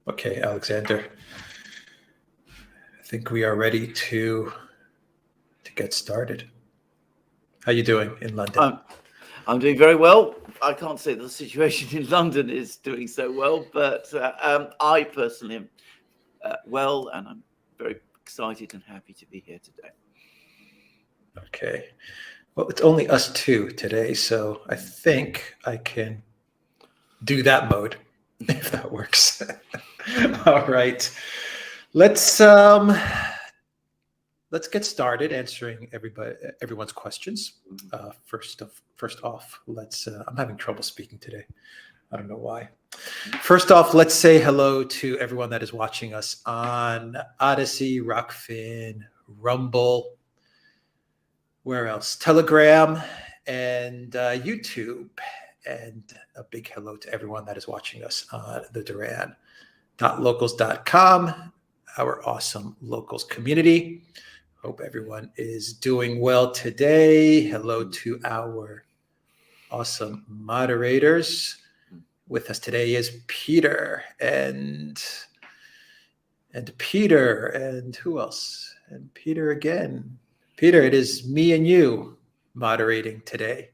Okay, Alexander. I think we are ready to get started. How you doing in London? I'm doing very well. I can't say the situation in London is doing so well, but I personally am well, and I'm very excited and happy to be here today. Okay. Well, it's only us two today, so I think I can do that mode if that works. All right. Let's get started answering everyone's questions. First off, let's. I'm having trouble speaking today. I don't know why. First off, let's say hello to everyone that is watching us on Odyssey, Rockfin, Rumble. Where else? Telegram and YouTube. And a big hello to everyone that is watching us on the Duran.locals.com, our awesome locals community. Hope everyone is doing well today. Hello to our awesome moderators. With us today is Peter and Peter and who else? And Peter again. Peter, it is me and you moderating today.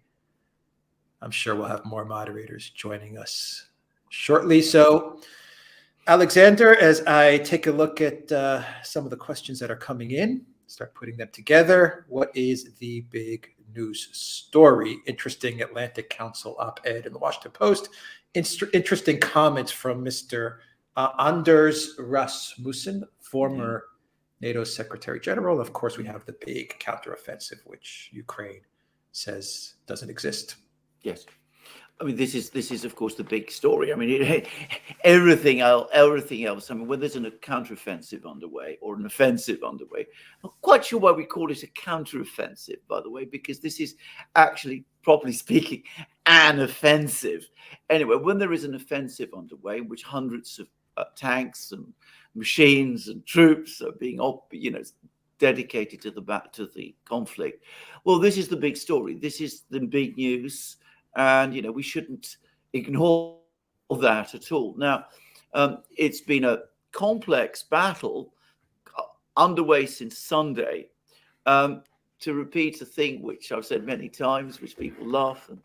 I'm sure we'll have more moderators joining us shortly. So, Alexander, as I take a look at some of the questions that are coming in, start putting them together. What is the big news story? Interesting Atlantic Council op-ed in the Washington Post. Interesting comments from Mr. Anders Rasmussen, former NATO Secretary General. Of course, we have the big counteroffensive, which Ukraine says doesn't exist. Yes. I mean, this is of course the big story. I mean, everything else. I mean, when there's a counteroffensive underway or an offensive underway, I'm not quite sure why we call it a counteroffensive, by the way, because this is actually, properly speaking, an offensive. Anyway, when there is an offensive underway, in which hundreds of tanks and machines and troops are being, dedicated to the conflict, well, this is the big story. This is the big news. And, we shouldn't ignore that at all. Now, it's been a complex battle underway since Sunday. To repeat a thing which I've said many times, which people laugh and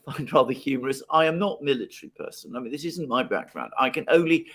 find rather humorous, I am not a military person. I mean, this isn't my background. I can only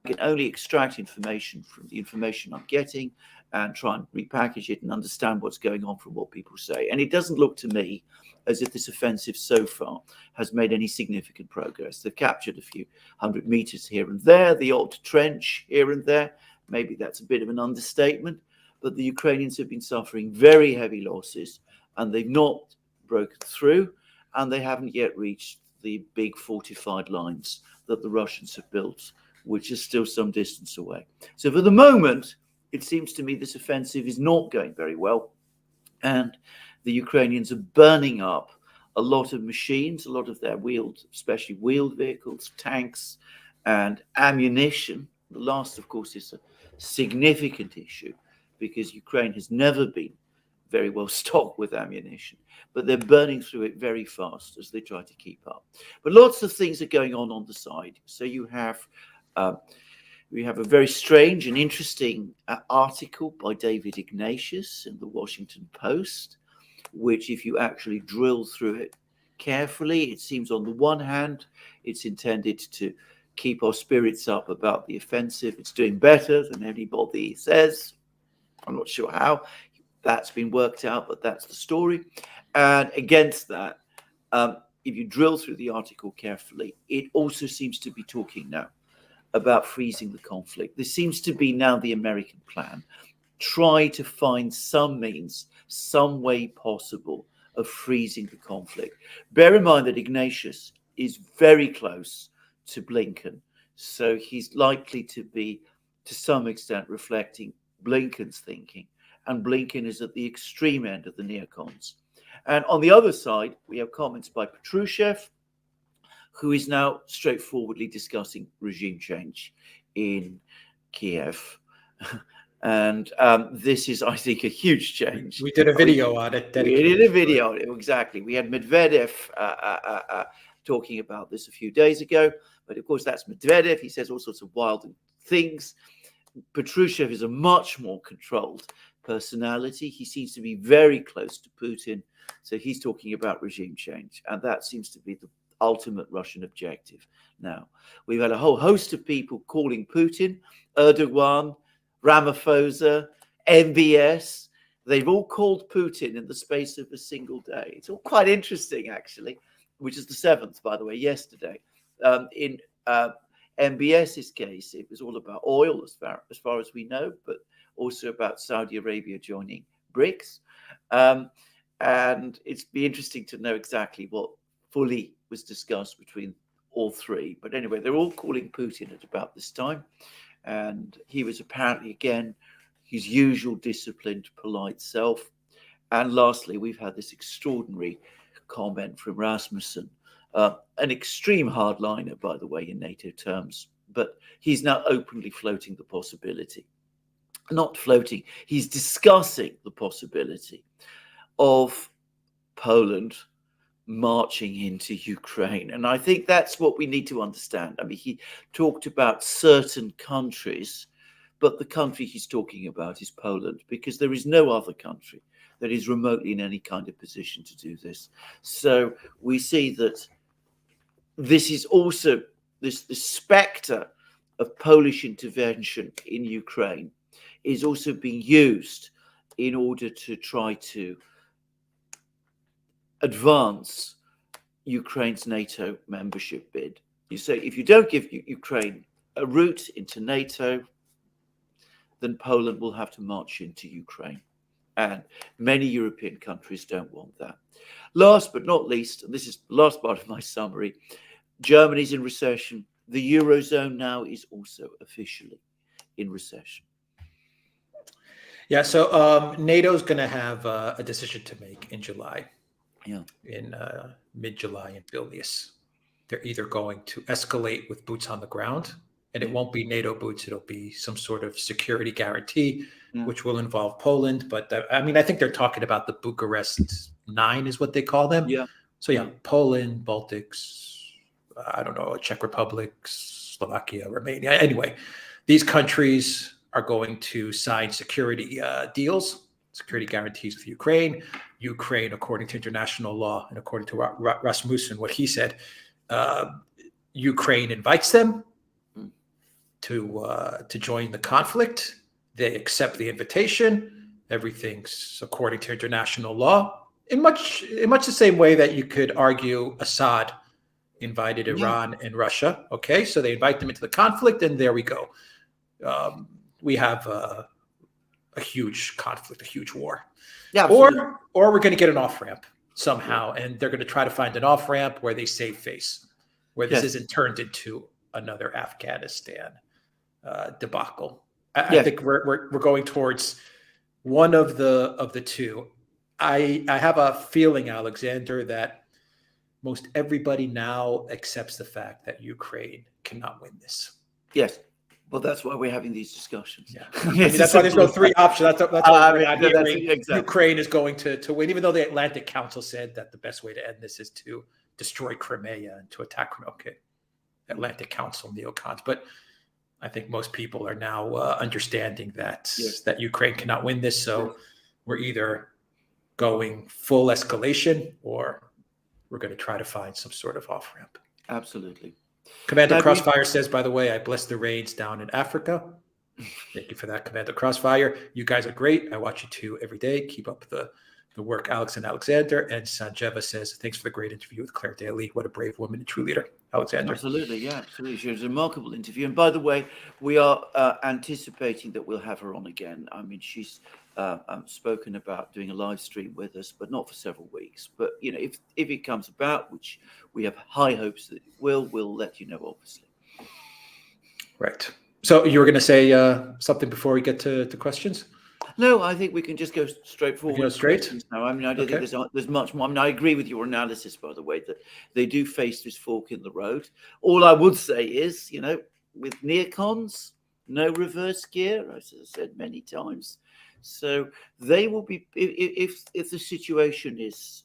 extract information from the information I'm getting and try and repackage it and understand what's going on from what people say. And it doesn't look to me as if this offensive so far has made any significant progress. They've captured a few hundred meters here and there, the odd trench here and there. Maybe that's a bit of an understatement, but the Ukrainians have been suffering very heavy losses and they've not broken through, and they haven't yet reached the big fortified lines that the Russians have built, which is still some distance away. So for the moment, it seems to me this offensive is not going very well. And the Ukrainians are burning up a lot of machines, a lot of their especially wheeled vehicles, tanks, and ammunition. The last, of course, is a significant issue because Ukraine has never been very well stocked with ammunition, but they're burning through it very fast as they try to keep up. But lots of things are going on the side. So we have a very strange and interesting article by David Ignatius in the Washington Post, which if you actually drill through it carefully, it seems on the one hand, it's intended to keep our spirits up about the offensive. It's doing better than anybody says. I'm not sure how that's been worked out, but that's the story. And against that, if you drill through the article carefully, it also seems to be talking now about freezing the conflict. This seems to be now the American plan. Try to find some means, some way possible of freezing the conflict. Bear in mind that Ignatius is very close to Blinken, so he's likely to be, to some extent, reflecting Blinken's thinking, and Blinken is at the extreme end of the neocons. And on the other side, we have comments by Patrushev, who is now straightforwardly discussing regime change in Kiev. And this is, I think, a huge change. We did a video on it. We did a video on it, exactly. We had Medvedev talking about this a few days ago, but of course that's Medvedev. He says all sorts of wild things. Patrushev is a much more controlled personality. He seems to be very close to Putin, so he's talking about regime change, and that seems to be the ultimate Russian objective. Now, we've had a whole host of people calling Putin, Erdogan, Ramaphosa, MBS. They've all called Putin in the space of a single day. It's all quite interesting, actually, which is the 7th, by the way, yesterday. In MBS's case, it was all about oil, as far as we know, but also about Saudi Arabia joining BRICS. And it's be interesting to know exactly what fully was discussed between all three. But anyway, they're all calling Putin at about this time. And he was apparently, again, his usual disciplined, polite self. And lastly, we've had this extraordinary comment from Rasmussen, an extreme hardliner, by the way, in NATO terms. But he's now openly floating the possibility. Not floating, he's discussing the possibility of Poland marching into Ukraine. And I think that's what we need to understand. I mean, he talked about certain countries, but the country he's talking about is Poland, because there is no other country that is remotely in any kind of position to do this. So we see that this is also this spectre of Polish intervention in Ukraine is also being used in order to try to advance Ukraine's NATO membership bid. You say, if you don't give Ukraine a route into NATO, then Poland will have to march into Ukraine. And many European countries don't want that. Last but not least, and this is the last part of my summary, Germany's in recession. The Eurozone now is also officially in recession. Yeah, so NATO's going to have a decision to make in July. Yeah. In mid-July in Vilnius. They're either going to escalate with boots on the ground, and it won't be NATO boots, it'll be some sort of security guarantee, which will involve Poland. But I mean, I think they're talking about the Bucharest 9 is what they call them. Yeah. So yeah, Poland, Baltics, I don't know, Czech Republic, Slovakia, Romania. Anyway, these countries are going to sign security deals, security guarantees with Ukraine. Ukraine, according to international law and according to Rasmussen, what he said, Ukraine invites them to join the conflict. They accept the invitation. Everything's according to international law. In much the same way that you could argue Assad invited Iran and Russia. Okay, so they invite them into the conflict, and there we go. We have a huge conflict, a huge war. Yeah, or we're going to get an off-ramp somehow, and they're going to try to find an off-ramp where they save face, where this isn't turned into another Afghanistan debacle. I think we're going towards one of the two. I have a feeling, Alexander, that most everybody now accepts the fact that Ukraine cannot win this. Yes. Well, that's why we're having these discussions. Yeah. I mean, that's why there's no three options. That's why we're not hearing exactly. Ukraine is going to win, even though the Atlantic Council said that the best way to end this is to destroy Crimea and to attack Crimea. Okay, Atlantic Council neocons. But I think most people are now understanding that that Ukraine cannot win this. So we're either going full escalation or we're going to try to find some sort of off-ramp. Absolutely. Commander Crossfire says, by the way, I bless the rains down in Africa. Thank you for that, Commander Crossfire. You guys are great. I watch you two every day. Keep up the work, Alex and Alexander. And Sanjeva says, thanks for the great interview with Claire Daly. What a brave woman and true leader. Alexander. Absolutely, yeah, absolutely. She was a remarkable interview. And by the way, we are anticipating that we'll have her on again. I mean, she's spoken about doing a live stream with us, but not for several weeks. But, you know, if it comes about, which we have high hopes that it will, we'll let you know, obviously. Right. So you were going to say something before we get to questions? No, I think we can just go straight forward. Go straight? Now, I mean, I don't think there's much more. I mean, I agree with your analysis, by the way, that they do face this fork in the road. All I would say is, you know, with neocons, no reverse gear, as I said many times. So they will be, if the situation is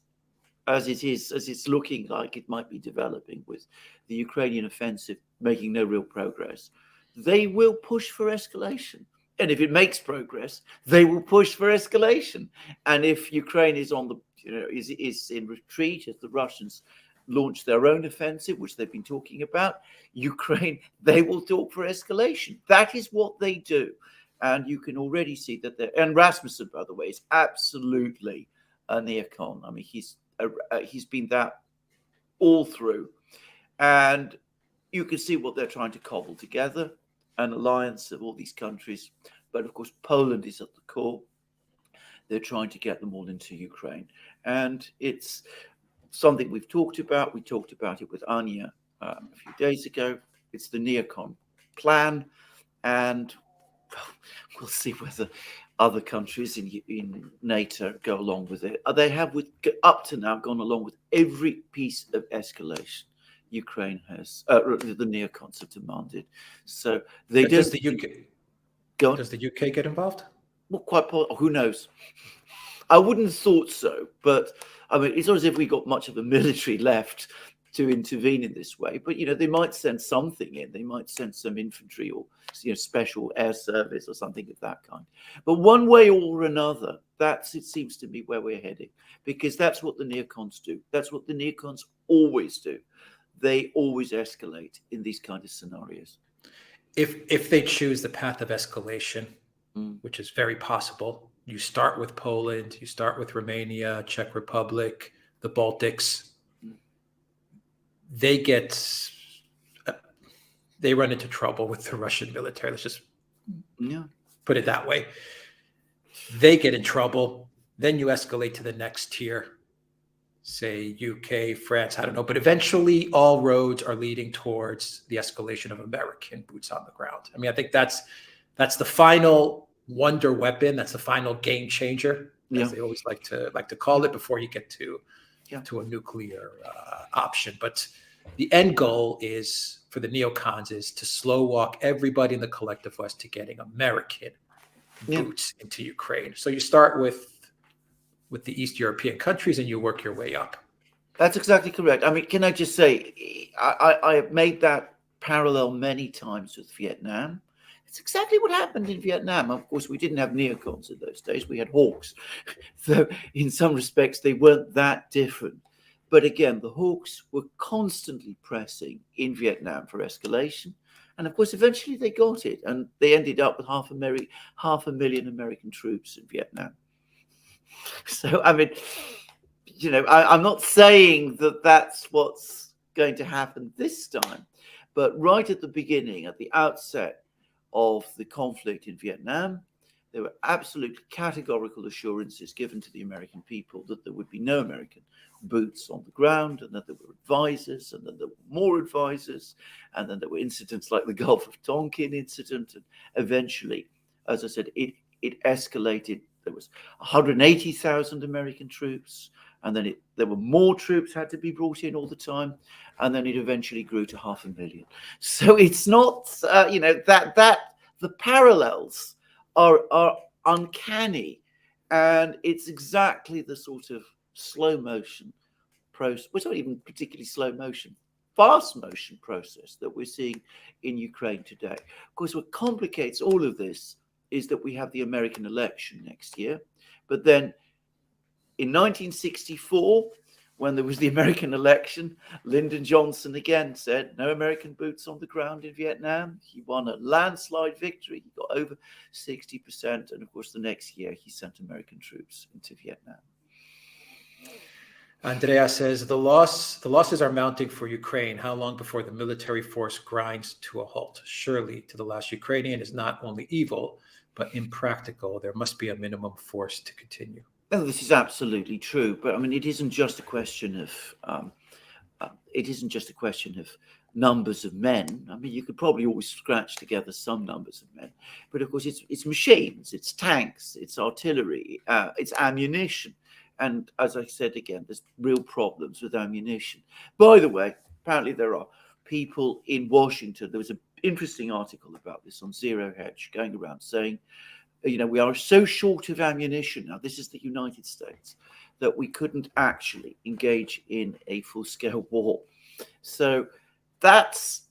as it is, as it's looking like it might be developing with the Ukrainian offensive making no real progress, they will push for escalation. And if it makes progress, they will push for escalation. And if Ukraine is on the, is in retreat, as the Russians launch their own offensive, which they've been talking about, Ukraine, they will talk for escalation. That is what they do. And you can already see that and Rasmussen, by the way, is absolutely a neocon. I mean, he's been that all through, and you can see what they're trying to cobble together, an alliance of all these countries. But of course, Poland is at the core. They're trying to get them all into Ukraine, and it's something we've talked about. We talked about it with Anya a few days ago. It's the neocon plan, and we'll see whether other countries in NATO go along with it. They have, up to now, gone along with every piece of escalation Ukraine has, the neocons have demanded. So they do. Does the UK? Does the UK get involved? Well, who knows? I wouldn't have thought so, but I mean, it's not as if we got much of a military left to intervene in this way. But they might send something in. They might send some infantry or special air service or something of that kind. But one way or another, it seems to me where we're heading, because that's what the neocons do. That's what the neocons always do. They always escalate in these kind of scenarios. If they choose the path of escalation, which is very possible, you start with Poland, you start with Romania, Czech Republic, the Baltics. They run into trouble with the Russian military. Let's just put it that way. They get in trouble. Then you escalate to the next tier, say UK, France, I don't know. But eventually all roads are leading towards the escalation of American boots on the ground. I mean, I think that's the final wonder weapon. That's the final game changer, as they always like to call it, before you get to a nuclear option. But the end goal is, for the neocons, is to slow walk everybody in the collective West to getting American boots into Ukraine. So you start with the East European countries and you work your way up. That's exactly correct. I mean, can I just say, I have made that parallel many times with Vietnam. It's exactly what happened in Vietnam. Of course, we didn't have neocons in those days. We had hawks. So in some respects, they weren't that different. But again, the hawks were constantly pressing in Vietnam for escalation. And of course, eventually they got it. And they ended up with 500,000 American troops in Vietnam. So, I mean, I'm not saying that that's what's going to happen this time. But right at the beginning, at the outset of the conflict in Vietnam, there were absolutely categorical assurances given to the American people that there would be no American boots on the ground, and that there were advisors, and then there were more advisors, and then there were incidents like the Gulf of Tonkin incident, and eventually, as I said, it escalated. There was 180,000 American troops, and then there were more troops had to be brought in all the time, and then it eventually grew to 500,000. So it's not, that the parallels are uncanny, and it's exactly the sort of slow motion process. Well, it's not even particularly slow motion, fast motion process that we're seeing in Ukraine today. Of course, what complicates all of this is that we have the American election next year. But then in 1964, when there was the American election, Lyndon Johnson again said, no American boots on the ground in Vietnam. He won a landslide victory. He got over 60%. And of course, the next year, he sent American troops into Vietnam. Andrea says, the losses are mounting for Ukraine. How long before the military force grinds to a halt? Surely to the last Ukrainian is not only evil, but impractical. There must be a minimum force to continue. Oh, this is absolutely true. But I mean, it isn't just a question of numbers of men. I mean, you could probably always scratch together some numbers of men, but of course, it's machines, it's tanks, it's artillery, it's ammunition. And as I said again, there's real problems with ammunition. By the way, apparently there are people in Washington. There was a interesting article about this on Zero Hedge going around saying, we are so short of ammunition now. This is the United States, that we couldn't actually engage in a full-scale war. So that's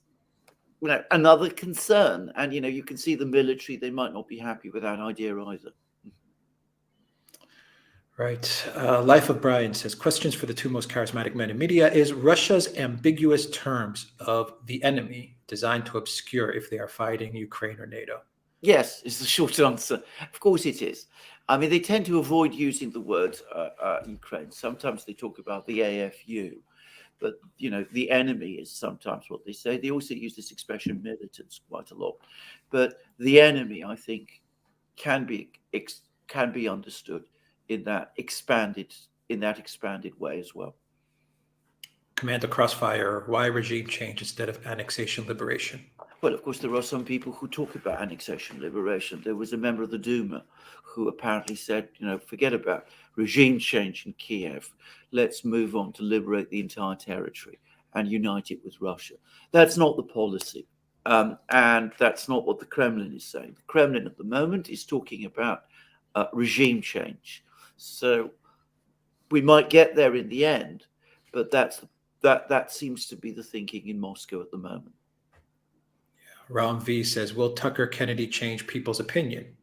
another concern. And you can see the military; they might not be happy with that idea either. Right. Life of Brian says, questions for the two most charismatic men in media. Is Russia's ambiguous terms of the enemy designed to obscure if they are fighting Ukraine or NATO? Yes, is the short answer. Of course it is. I mean, they tend to avoid using the word Ukraine. Sometimes they talk about the AFU, but, the enemy is sometimes what they say. They also use this expression militants quite a lot. But the enemy, I think, can be understood in that expanded way as well. Commander Crossfire, why regime change instead of annexation liberation? Well, of course, there are some people who talk about annexation liberation. There was a member of the Duma who apparently said, forget about regime change in Kiev. Let's move on to liberate the entire territory and unite it with Russia. That's not the policy. And that's not what the Kremlin is saying. The Kremlin at the moment is talking about regime change. So we might get there in the end, but that seems to be the thinking in Moscow at the moment. Ram V says, will Tucker Kennedy change people's opinion?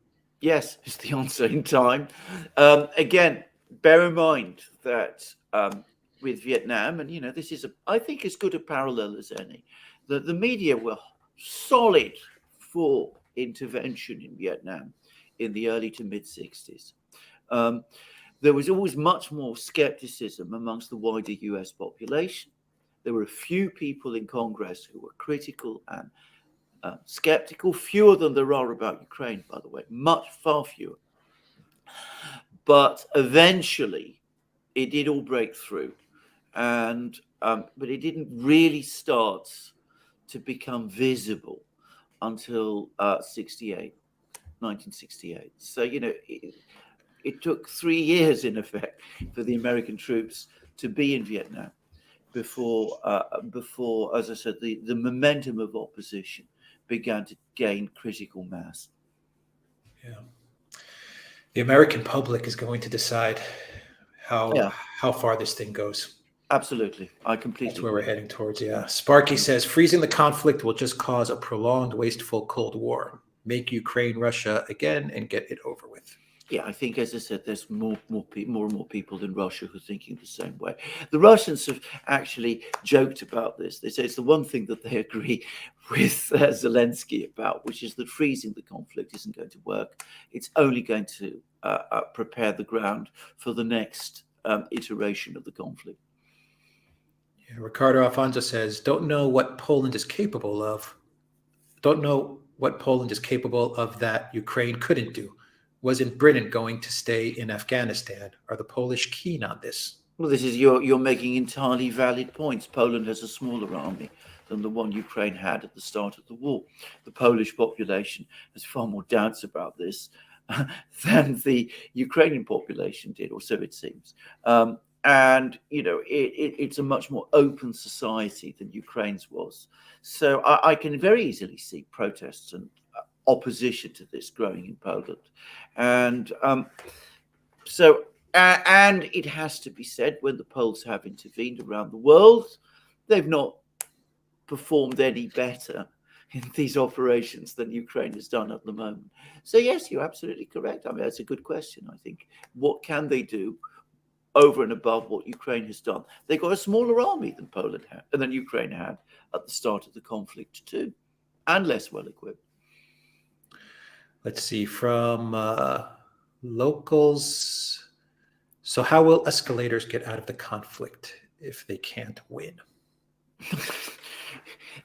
Yes, is the answer in time. Again, bear in mind that with Vietnam, and this is, I think, as good a parallel as any, that the media were solid for intervention in Vietnam in the early to mid-60s. There was always much more skepticism amongst the wider US population. There were a few people in Congress who were critical and skeptical, fewer than there are about Ukraine, by the way, far fewer. But eventually, it did all break through, and but it didn't really start to become visible until 1968. So it took 3 years, in effect, for the American troops to be in Vietnam before, as I said, the momentum of opposition began to gain critical mass. Yeah. The American public is going to decide how far this thing goes. Absolutely. I completely That's where we're heading towards, yeah. Sparky says, freezing the conflict will just cause a prolonged, wasteful Cold War. Make Ukraine Russia again and get it over with. Yeah, I think, as I said, there's more and more people in Russia who are thinking the same way. The Russians have actually joked about this. They say it's the one thing that they agree with Zelensky about, which is that freezing the conflict isn't going to work. It's only going to prepare the ground for the next iteration of the conflict. Yeah, Ricardo Alfonso says, don't know what Poland is capable of. Don't know what Poland is capable of that Ukraine couldn't do. Wasn't Britain going to stay in Afghanistan? Are the Polish keen on this? Well, this is you're making entirely valid points. Poland has a smaller army than the one Ukraine had at the start of the war. The Polish population has far more doubts about this than the Ukrainian population did, or so it seems. And it's a much more open society than Ukraine's was. So I can very easily see protests and opposition to this growing in Poland, and and it has to be said, when the Poles have intervened around the world, they've not performed any better in these operations than Ukraine has done at the moment. So yes, you're absolutely correct. I mean, that's a good question. I think, what can they do over and above what Ukraine has done? They've got a smaller army than Poland had, and than Ukraine had at the start of the conflict too, and less well equipped. Let's see, from locals. So how will escalators get out of the conflict if they can't win?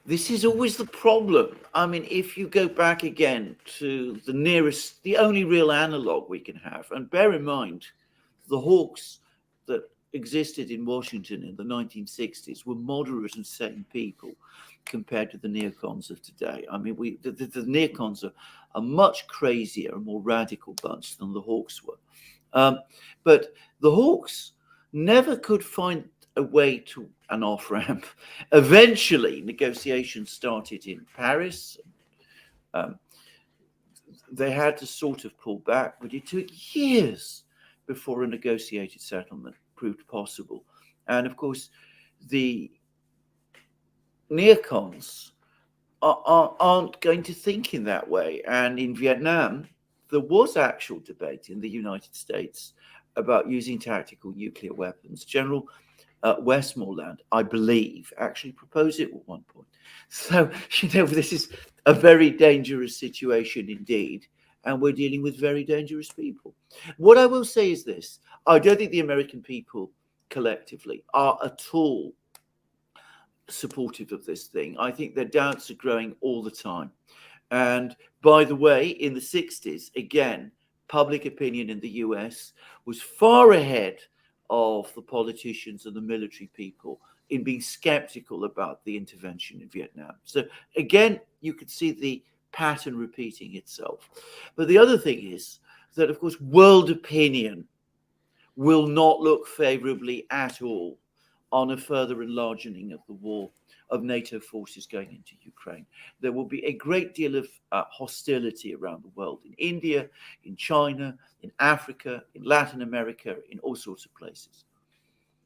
This is always the problem. I mean, if you go back again to the only real analog we can have, and bear in mind, the hawks that existed in Washington in the 1960s were moderate and sane people compared to the neocons of today. I mean, the neocons are a much crazier and more radical bunch than the hawks were. But the hawks never could find a way to an off-ramp. Eventually, negotiations started in Paris. They had to sort of pull back, but it took years before a negotiated settlement proved possible. And of course, the neocons aren't going to think in that way. And in Vietnam, there was actual debate in the United States about using tactical nuclear weapons. General Westmoreland, I believe, actually proposed it at one point. So, this is a very dangerous situation indeed. And we're dealing with very dangerous people. What I will say is this: I don't think the American people collectively are at all supportive of this thing. I think their doubts are growing all the time. And by the way, in the 60s, again, public opinion in the US was far ahead of the politicians and the military people in being skeptical about the intervention in Vietnam. So again, you could see the pattern repeating itself. But the other thing is that, of course, world opinion will not look favorably at all on a further enlarging of the war of NATO forces going into Ukraine. There will be a great deal of hostility around the world, in India, in China, in Africa, in Latin America, in all sorts of places.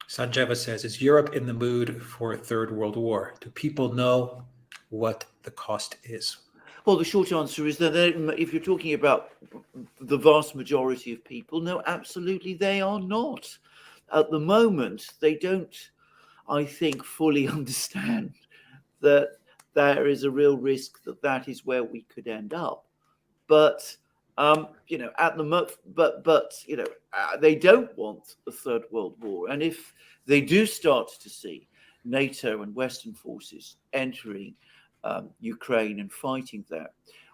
Sanjeva says, is Europe in the mood for a third world war? Do people know what the cost is? Well, the short answer is that if you're talking about the vast majority of people, no, absolutely they are not. At the moment, they don't, I think, fully understand that there is a real risk that that is where we could end up. But at the they don't want a third world war. And if they do start to see NATO and Western forces entering Ukraine and fighting there,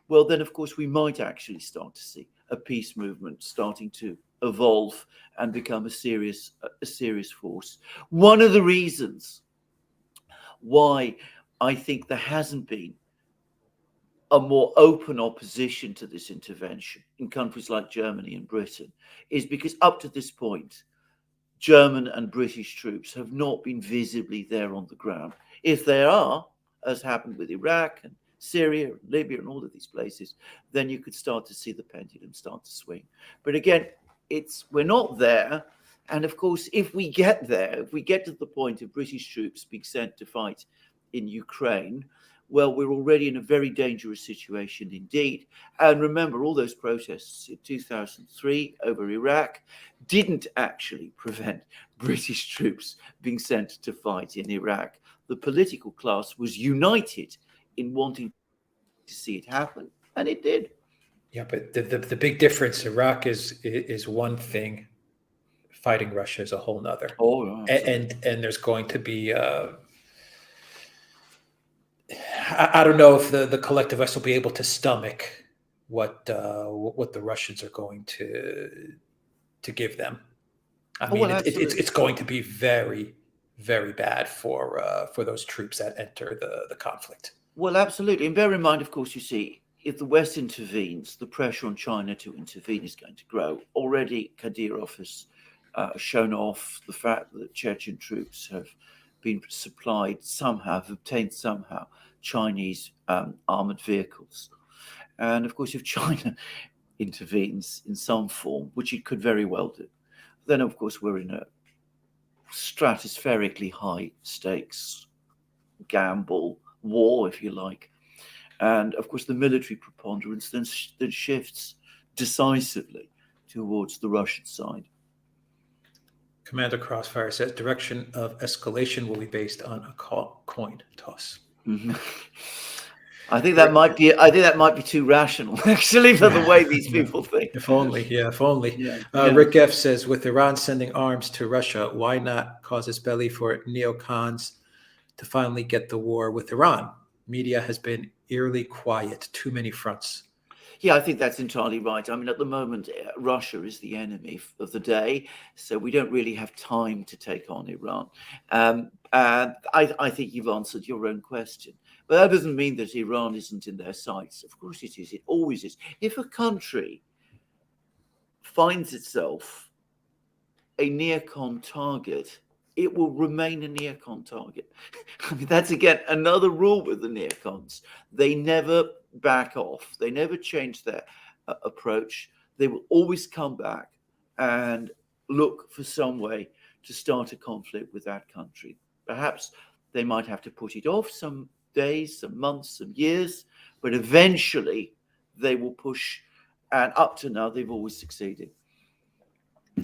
well, then of course we might actually start to see a peace movement starting to evolve and become a serious force. One of the reasons why I think there hasn't been a more open opposition to this intervention in countries like Germany and Britain is because up to this point, German and British troops have not been visibly there on the ground. If they are, as happened with Iraq and Syria and Libya and all of these places, then you could start to see the pendulum start to swing. But again, we're not there. And of course, if we get there, if we get to the point of British troops being sent to fight in Ukraine, well, we're already in a very dangerous situation indeed. And remember, all those protests in 2003 over Iraq didn't actually prevent British troops being sent to fight in Iraq. The political class was united in wanting to see it happen, and it did. Yeah, but the big difference, Iraq is one thing, fighting Russia is a whole nother. Oh, and there's going to be I don't know if the collective us will be able to stomach what the Russians are going to give them. I mean, well, it's going to be very, very bad for those troops that enter the conflict. Well, absolutely. And bear in mind, of course, you see, if the West intervenes, the pressure on China to intervene is going to grow. Already, Kadyrov has shown off the fact that Chechen troops have been supplied somehow, have obtained somehow Chinese armored vehicles. And of course, if China intervenes in some form, which it could very well do, then of course we're in a stratospherically high stakes gamble war, if you like. And of course, the military preponderance then shifts decisively towards the Russian side. Commander Crossfire says direction of escalation will be based on a coin toss. Mm-hmm. I think that might be too rational, actually, for the way these people think. If only. Yeah. Rick F says, with Iran sending arms to Russia, why not causes belly for neocons to finally get the war with Iran? Media has been eerily quiet. Too many fronts. Yeah, I think that's entirely right. I mean, at the moment, Russia is the enemy of the day, so we don't really have time to take on Iran. And I think you've answered your own question. But that doesn't mean that Iran isn't in their sights. Of course it is. It always is. If a country finds itself a neocon target it will remain a neocon target. I mean, that's again another rule with the neocons. They never back off. They never change their approach. They will always come back and look for some way to start a conflict with that country. Perhaps they might have to put it off some days, some months, some years, but eventually they will push. And up to now, they've always succeeded.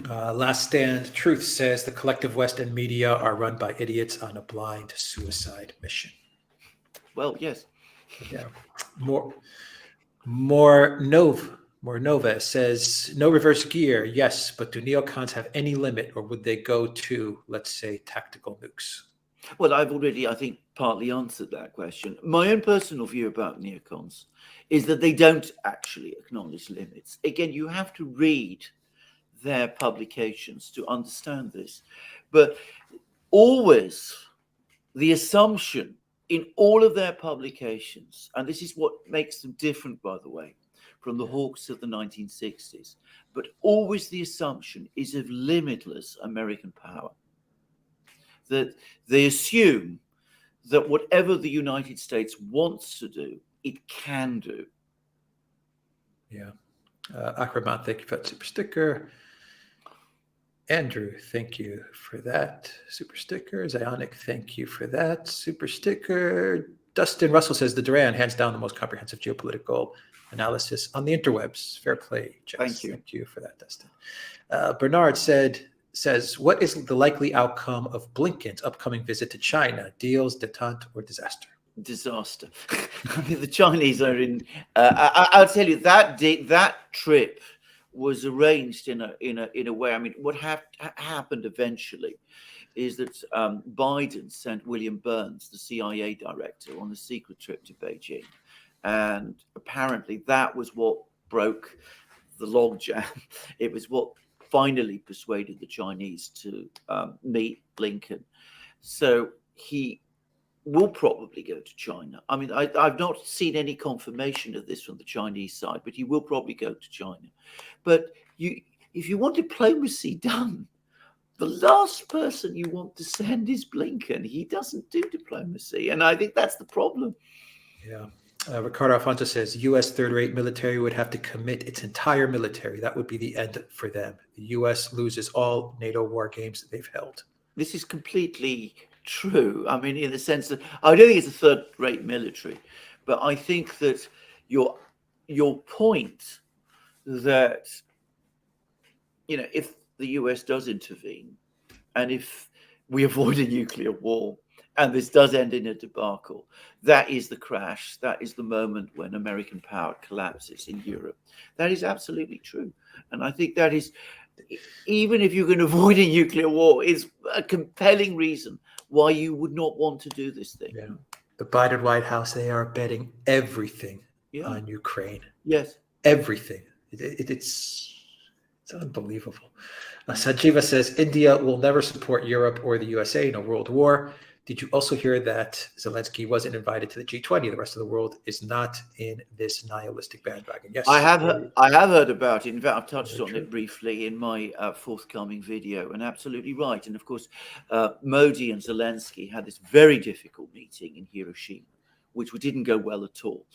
Last Stand Truth says the collective West and media are run by idiots on a blind suicide mission. Well, yes. Yeah. More Nova says no reverse gear. Yes, but do neocons have any limit, or would they go to, let's say, tactical nukes? Well, I've already, I think, partly answered that question. My own personal view about neocons is that they don't actually acknowledge limits. Again, you have to read their publications to understand this. But always the assumption in all of their publications, and this is what makes them different, by the way, from the hawks of the 1960s, but always the assumption is of limitless American power. That they assume that whatever the United States wants to do, it can do. Yeah. Acrobat, thank you for that super sticker. Andrew, thank you for that super sticker. Zionic, thank you for that super sticker. Dustin Russell says the Duran, hands down, the most comprehensive geopolitical analysis on the interwebs. Fair play, Jess. Thank you. Thank you for that, Dustin. Bernard says, what is the likely outcome of Blinken's upcoming visit to China? Deals, detente, or disaster? Disaster. I mean, the Chinese are in. I'll tell you that trip was arranged in a way. I mean, what happened eventually is that Biden sent William Burns, the CIA director, on a secret trip to Beijing, and apparently that was what broke the logjam. It was what finally persuaded the Chinese to meet Blinken. So he will probably go to China. I mean, I've not seen any confirmation of this from the Chinese side, but he will probably go to China. But if you want diplomacy done, the last person you want to send is Blinken. He doesn't do diplomacy, and I think that's the problem. Yeah. Ricardo Alfonso says U.S. third-rate military would have to commit its entire military. That would be the end for them. The U.S. loses all NATO war games that they've held. This is completely true. I mean, in the sense that I don't think it's a third-rate military, but I think that your point that, you know, if the US does intervene and if we avoid a nuclear war and this does end in a debacle, that is the crash. That is the moment when American power collapses in Europe. That is absolutely true. And I think that is, even if you can avoid a nuclear war, is a compelling reason why you would not want to do this thing. Yeah. The Biden White House, they are betting everything on Ukraine. Yes. Everything. It's unbelievable. Sanjiva says India will never support Europe or the USA in a world war. Did you also hear that Zelensky wasn't invited to the G20? The rest of the world is not in this nihilistic bandwagon. Yes, I have heard about it. In fact, I've touched on it briefly in my forthcoming video, and absolutely right. And of course, Modi and Zelensky had this very difficult meeting in Hiroshima, which didn't go well at all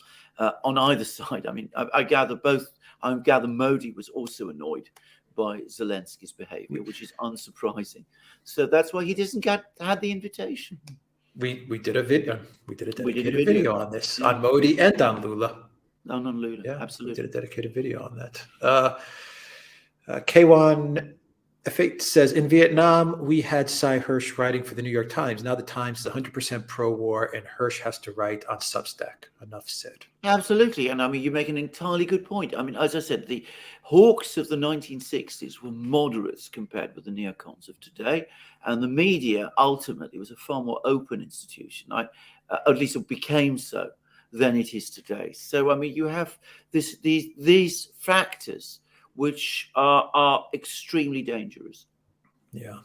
on either side. I mean, I gather Modi was also annoyed by Zelensky's behavior, which is unsurprising. So that's why he doesn't had the invitation. We did a video. We did a dedicated video on this, on Modi and on Lula. On Lula, yeah, absolutely. We did a dedicated video on that. K1 F8 says, in Vietnam, we had Cy Hirsch writing for the New York Times. Now the Times is 100% pro-war, and Hirsch has to write on Substack. Enough said. Absolutely. And I mean, you make an entirely good point. I mean, as I said, the hawks of the 1960s were moderates compared with the neocons of today. And the media ultimately was a far more open institution. At least it became so than it is today. So, I mean, you have these factors which are extremely dangerous. Yeah.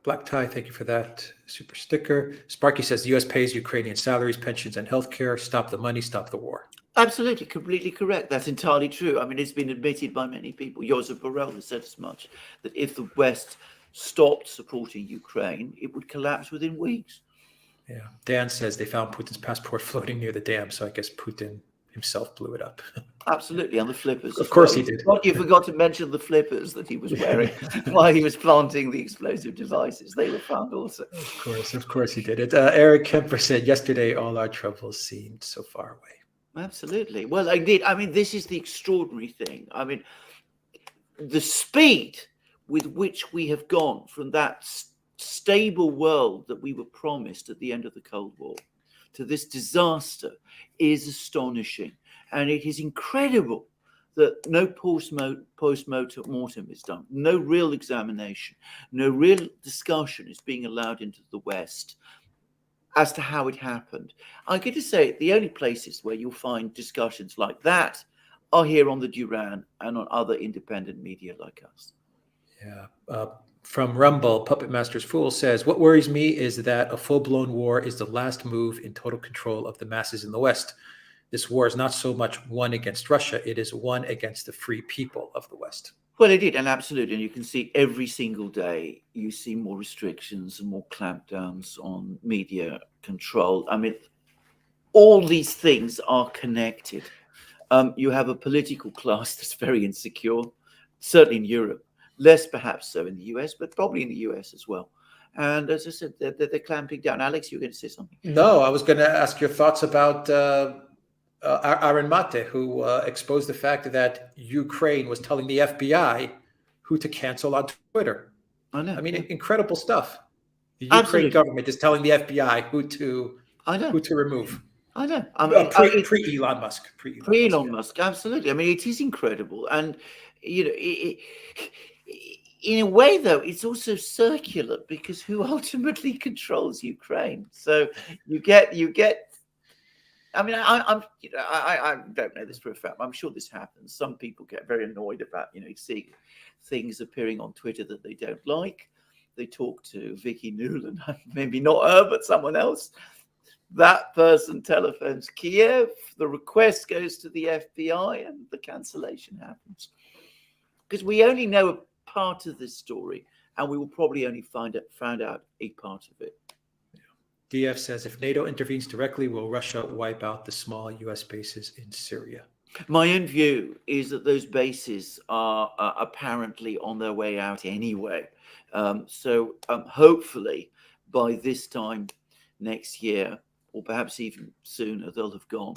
Black Tie, thank you for that super sticker. Sparky says the U.S. pays Ukrainian salaries, pensions, and healthcare. Stop the money, stop the war. Absolutely, completely correct. That's entirely true. I mean, it's been admitted by many people. Joseph Borrell has said as much, that if the West stopped supporting Ukraine, it would collapse within weeks. Yeah. Dan says they found Putin's passport floating near the dam, so I guess Putin himself blew it up. Absolutely, and the flippers. Of as course well. he did. You forgot to mention the flippers that he was wearing while he was planting the explosive devices. They were found also. Of course he did it. Eric Kemper said, yesterday all our troubles seemed so far away. Absolutely. Well, indeed. I mean, this is the extraordinary thing. I mean, the speed with which we have gone from that stable world that we were promised at the end of the Cold War to this disaster is astonishing. And it is incredible that no post-mortem is done, no real examination, no real discussion is being allowed into the West as to how it happened. I get to say, the only places where you'll find discussions like that are here on the Duran and on other independent media like us. Yeah. From Rumble, Puppet Master's Fool says, what worries me is that a full-blown war is the last move in total control of the masses in the West. This war is not so much one against Russia, it is one against the free people of the West. Well, it did, and absolutely. And you can see every single day, you see more restrictions and more clampdowns on media control. I mean, all these things are connected. You have a political class that's very insecure, certainly in Europe, less perhaps so in the US, but probably in the US as well. And as I said, they're clamping down. Alex, you were going to say something? No, I was going to ask your thoughts about Aaron Mate, who exposed the fact that Ukraine was telling the FBI who to cancel on Twitter. I know. I mean, incredible stuff. The Ukraine Absolutely. government is telling the FBI who to remove. I know. I mean, pre-Elon Musk. Pre-Elon Musk, absolutely. I mean, it is incredible. And, you know, in a way, though, it's also circular because who ultimately controls Ukraine? So you get. I mean, I don't know this for a fact. I'm sure this happens. Some people get very annoyed about, seeing things appearing on Twitter that they don't like. They talk to Vicky Newland, maybe not her, but someone else. That person telephones Kiev. The request goes to the FBI, and the cancellation happens. Because we only know a part of this story, and we will probably only find out a part of it. DF says, if NATO intervenes directly, will Russia wipe out the small U.S. bases in Syria? My own view is that those bases are apparently on their way out anyway. So hopefully by this time next year, or perhaps even sooner, they'll have gone.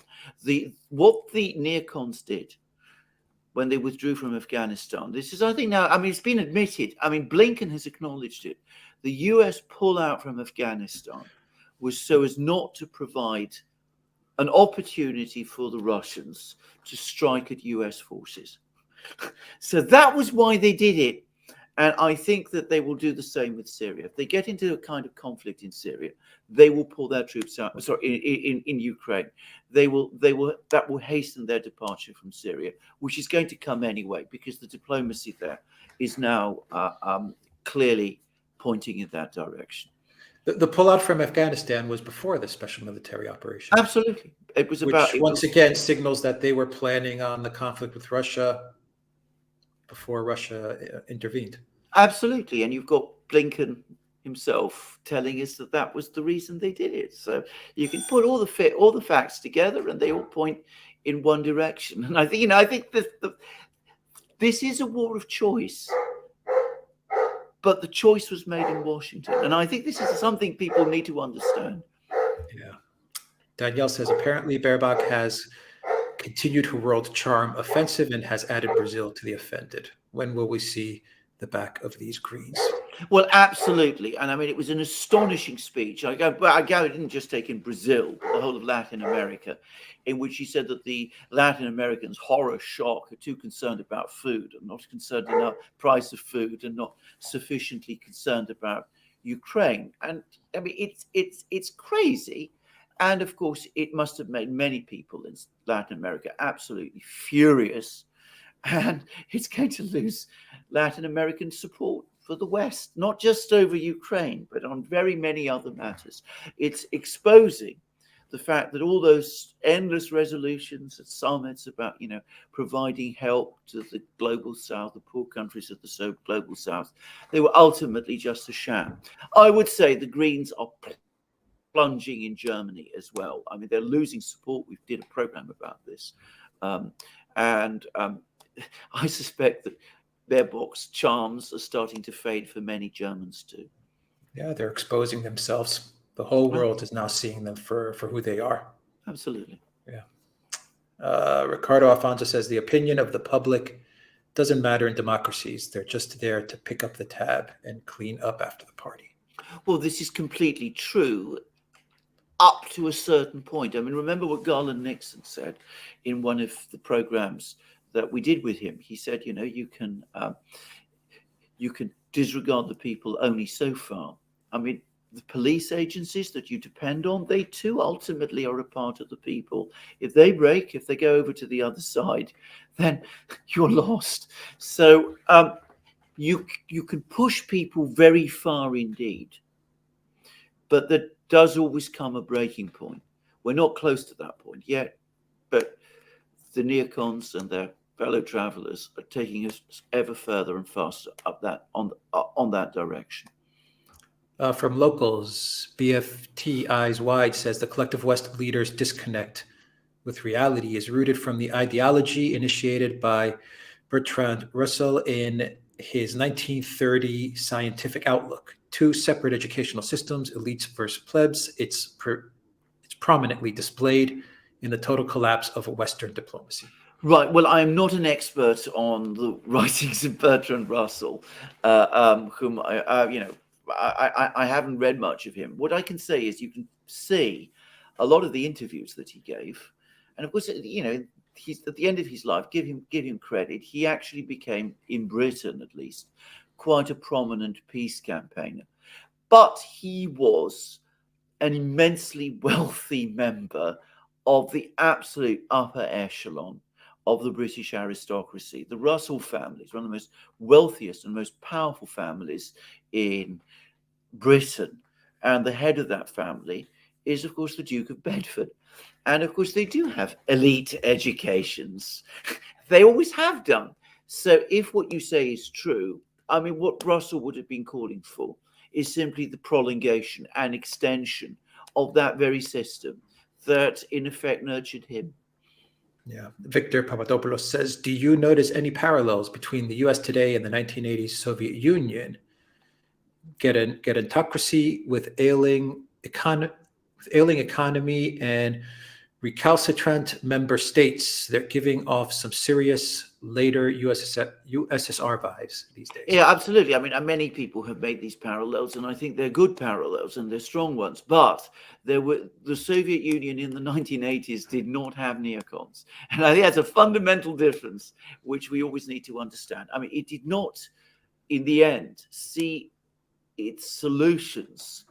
What the neocons did when they withdrew from Afghanistan, this is, I think now, I mean, it's been admitted. I mean, Blinken has acknowledged it. The US pullout from Afghanistan was so as not to provide an opportunity for the Russians to strike at US forces. So that was why they did it. And I think that they will do the same with Syria. If they get into a kind of conflict in Syria, they will pull their troops out. Sorry, in Ukraine, that will hasten their departure from Syria, which is going to come anyway because the diplomacy there is now clearly pointing in that direction. The pullout from Afghanistan was before the special military operation. Absolutely, it was which once again signals that they were planning on the conflict with Russia before Russia intervened. Absolutely, and you've got Blinken himself telling us that was the reason they did it. So you can put all the facts together, and they all point in one direction. And I think this is a war of choice, but the choice was made in Washington, and I think this is something people need to understand. Yeah, Danielle says apparently Baerbock has continued her world charm offensive and has added Brazil to the offended. When will we see the back of these Greens? Well, absolutely. And I mean, it was an astonishing speech. I didn't just take in Brazil, but the whole of Latin America, in which he said that the Latin Americans, horror shock, are too concerned about food and not concerned enough price of food and not sufficiently concerned about Ukraine. And I mean, it's crazy. And of course, it must have made many people in Latin America absolutely furious. And it's going to lose Latin American support for the West, not just over Ukraine, but on very many other matters. It's exposing the fact that all those endless resolutions at summits about, providing help to the global south, the poor countries of the global south, they were ultimately just a sham. I would say the Greens are plunging in Germany as well. I mean, they're losing support. We did a program about this. And I suspect that Baerbock's charms are starting to fade for many Germans too. Yeah, they're exposing themselves. The whole world is now seeing them for who they are. Absolutely. Yeah. Ricardo Alfonso says the opinion of the public doesn't matter in democracies. They're just there to pick up the tab and clean up after the party. Well, this is completely true up to a certain point. I mean, remember what Garland Nixon said in one of the programs that we did with him. He said, you can disregard the people only so far. I mean, the police agencies that you depend on, they too ultimately are a part of the people. If they break, if they go over to the other side, then you're lost. So you can push people very far indeed, but there does always come a breaking point. We're not close to that point yet, but the neocons and their fellow travelers are taking us ever further and faster up that on that direction. From locals, BFT Eyes Wide says the collective West leaders' disconnect with reality is rooted from the ideology initiated by Bertrand Russell in his 1930 Scientific Outlook. Two separate educational systems, elites versus plebs. It's prominently displayed in the total collapse of Western diplomacy. Right. Well, I am not an expert on the writings of Bertrand Russell, whom I haven't read much of him. What I can say is you can see a lot of the interviews that he gave, and of course, he's at the end of his life. Give him credit. He actually became, in Britain at least, quite a prominent peace campaigner. But he was an immensely wealthy member of the absolute upper echelon of the British aristocracy. The Russell family is one of the most wealthiest and most powerful families in Britain. And the head of that family is, of course, the Duke of Bedford. And, of course, they do have elite educations. They always have done. So if what you say is true, I mean, what Russell would have been calling for is simply the prolongation and extension of that very system that, in effect, nurtured him. Yeah. Victor Papadopoulos says, do you notice any parallels between the US today and the 1980s Soviet Union? Gerontocracy with ailing economy and recalcitrant member states. They're giving off some serious later USSR vibes these days. Yeah, absolutely. I mean, many people have made these parallels, and I think they're good parallels and they're strong ones. But the Soviet Union in the 1980s did not have neocons, and I think that's a fundamental difference, which we always need to understand. I mean, it did not, in the end, see its solutions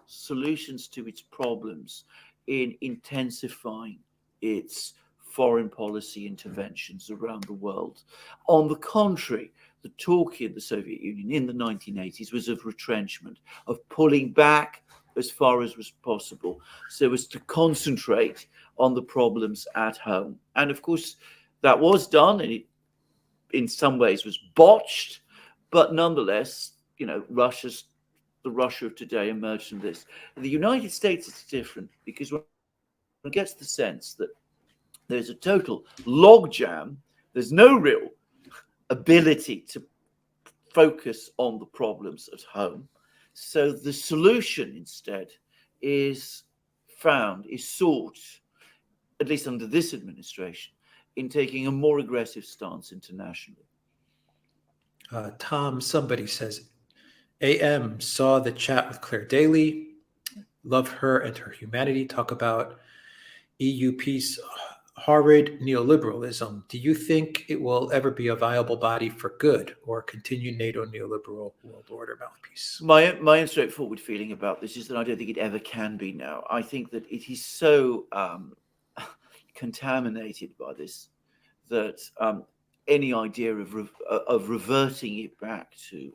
to its problems in intensifying its foreign policy interventions around the world. On the contrary, the talk in the Soviet Union in the 1980s was of retrenchment, of pulling back as far as was possible, so as to concentrate on the problems at home. And of course, that was done, and it in some ways was botched, but nonetheless, the Russia of today emerged from this. In the United States, it's different, because one gets the sense that there's a total logjam. There's no real ability to focus on the problems at home. So the solution instead is sought, at least under this administration, in taking a more aggressive stance internationally. Tom, somebody says, AM saw the chat with Claire Daly. Love her and her humanity. Talk about EU peace, horrid neoliberalism. Do you think it will ever be a viable body for good, or continue NATO neoliberal world order mouthpiece? My own straightforward feeling about this is that I don't think it ever can be now. I think that it is so contaminated by this that any idea of reverting it back to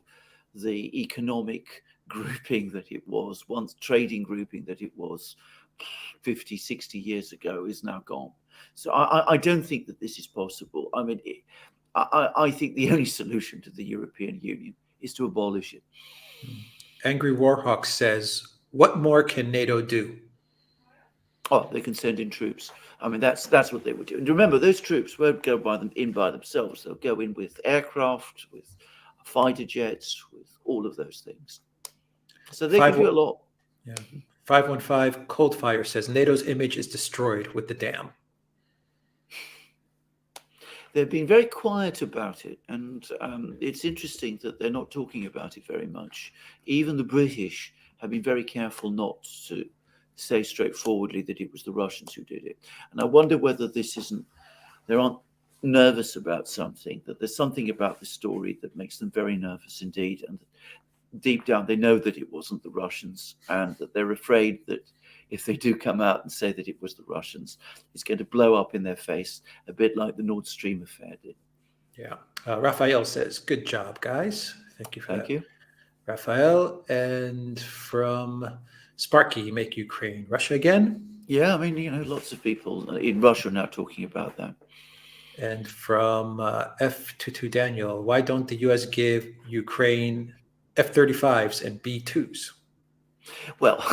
the economic grouping that it was, once trading grouping that it was, 50, 60 years ago is now gone. So I don't think that this is possible. I mean, I think the only solution to the European Union is to abolish it. Angry Warhawk says, what more can NATO do? Oh, they can send in troops. I mean, that's what they would do. And remember, those troops won't go by themselves. They'll go in with aircraft, with fighter jets, with all of those things. So they can do a lot. Yeah. 515 Coldfire says NATO's image is destroyed with the dam. They've been very quiet about it, and it's interesting that they're not talking about it very much. Even the British have been very careful not to say straightforwardly that it was the Russians who did it. And I wonder whether they aren't nervous about something, that there's something about the story that makes them very nervous indeed, and deep down they know that it wasn't the Russians, and that they're afraid that if they do come out and say that it was the Russians, it's going to blow up in their face, a bit like the Nord Stream affair did. Yeah. Raphael says, good job, guys. Thank you for that. Thank you. Raphael. And from Sparky, make Ukraine Russia again? Yeah, I mean, lots of people in Russia are now talking about that. And from F22 Daniel, why don't the U.S. give Ukraine F-35s and B-2s? Well,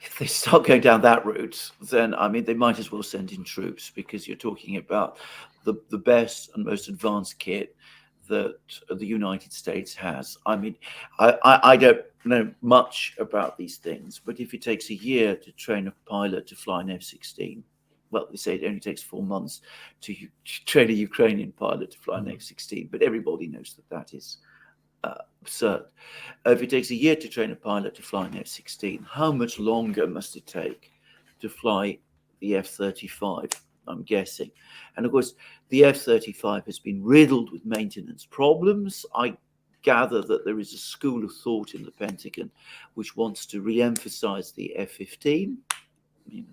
if they start going down that route, then, I mean, they might as well send in troops, because you're talking about the best and most advanced kit that the United States has. I mean, I don't know much about these things, but if it takes a year to train a pilot to fly an F-16, well, they say it only takes 4 months to train a Ukrainian pilot to fly an F-16, but everybody knows that is absurd. If it takes a year to train a pilot to fly an F-16, how much longer must it take to fly the F-35? I'm guessing. And of course, the F-35 has been riddled with maintenance problems. I gather that there is a school of thought in the Pentagon which wants to re-emphasize the F-15,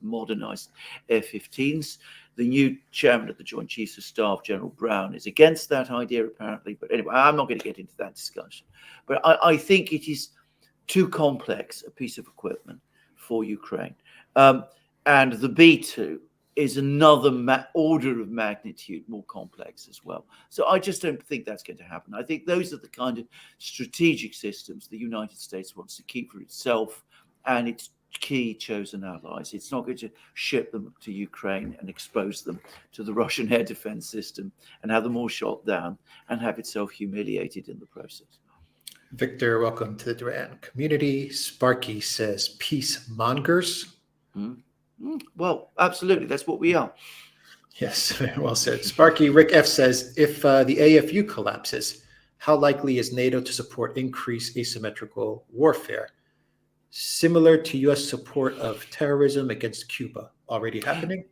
modernized F-15s. The new chairman of the Joint Chiefs of Staff, General Brown, is against that idea, apparently. But anyway, I'm not going to get into that discussion. But I think it is too complex a piece of equipment for Ukraine. And the B-2 is another order of magnitude more complex as well. So I just don't think that's going to happen. I think those are the kind of strategic systems the United States wants to keep for itself and its key chosen allies. It's not going to ship them to Ukraine and expose them to the Russian air defense system and have them all shot down and have itself humiliated in the process. Victor, welcome to the Duran community. Sparky says, peace mongers. Well, absolutely. That's what we are. Yes, very well said. Sparky, Rick F says, if the AFU collapses, how likely is NATO to support increased asymmetrical warfare? Similar to U.S. support of terrorism against Cuba, already happening?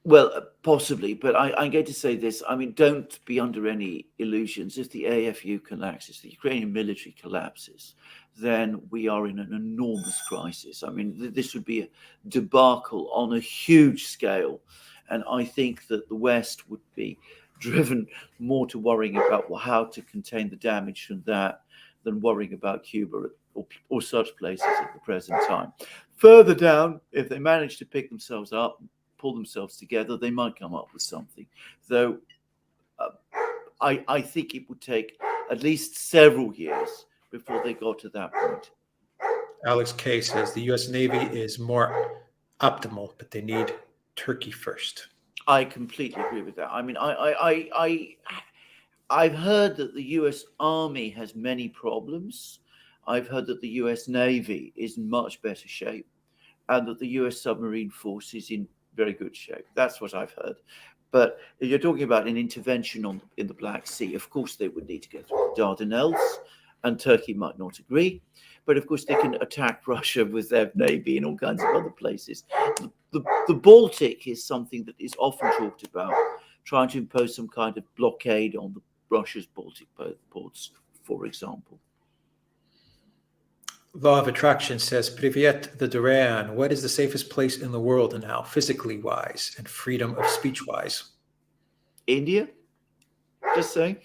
Well, possibly, but I'm going to say this. I mean, don't be under any illusions. If the AFU collapses, the Ukrainian military collapses, then we are in an enormous crisis. I mean, this would be a debacle on a huge scale. And I think that the West would be driven more to worrying about how to contain the damage from that than worrying about Cuba or such places at the present time. Further down, if they manage to pick themselves up, pull themselves together, they might come up with something. Though I think it would take at least several years before they got to that point. Alex K says the U.S. Navy is more optimal, but they need Turkey first. I completely agree with that. I mean, I've heard that the U.S. Army has many problems. I've heard that the U.S. Navy is in much better shape, and that the U.S. submarine force is in very good shape. That's what I've heard. But if you're talking about an intervention in the Black Sea, of course they would need to go through the Dardanelles, and Turkey might not agree. But of course they can attack Russia with their navy in all kinds of other places. The Baltic is something that is often talked about, trying to impose some kind of blockade on Russia's Baltic ports, for example. Law of Attraction says, Privyet the Duran, what is the safest place in the world now, physically wise and freedom of speech wise? India? Just saying.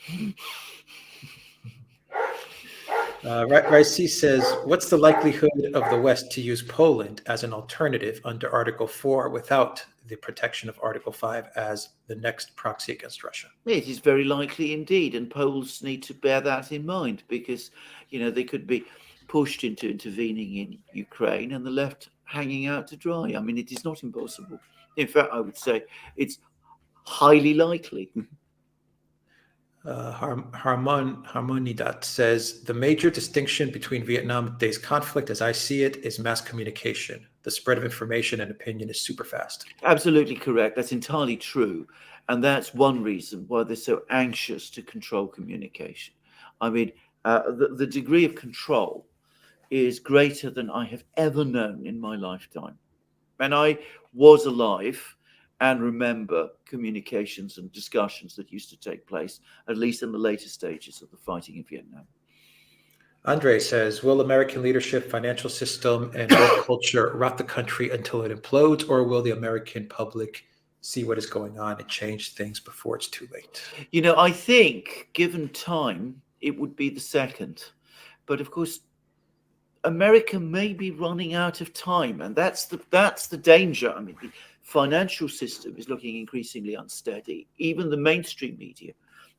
Raisi says, what's the likelihood of the West to use Poland as an alternative under Article 4 without the protection of Article 5 as the next proxy against Russia? It is very likely indeed, and Poles need to bear that in mind because, they could be pushed into intervening in Ukraine and the left hanging out to dry. I mean, it is not impossible. In fact, I would say it's highly likely. Harmonidat says, the major distinction between Vietnam and today's conflict, as I see it, is mass communication. The spread of information and opinion is super fast. Absolutely correct. That's entirely true. And that's one reason why they're so anxious to control communication. I mean, the degree of control is greater than I have ever known in my lifetime. And I was alive and remember communications and discussions that used to take place, at least in the later stages of the fighting in Vietnam. Andre says, will American leadership, financial system, and work culture rot the country until it implodes, or will the American public see what is going on and change things before it's too late? I think, given time, it would be the second. But of course, America may be running out of time, and that's the danger. I mean, the financial system is looking increasingly unsteady. Even the mainstream media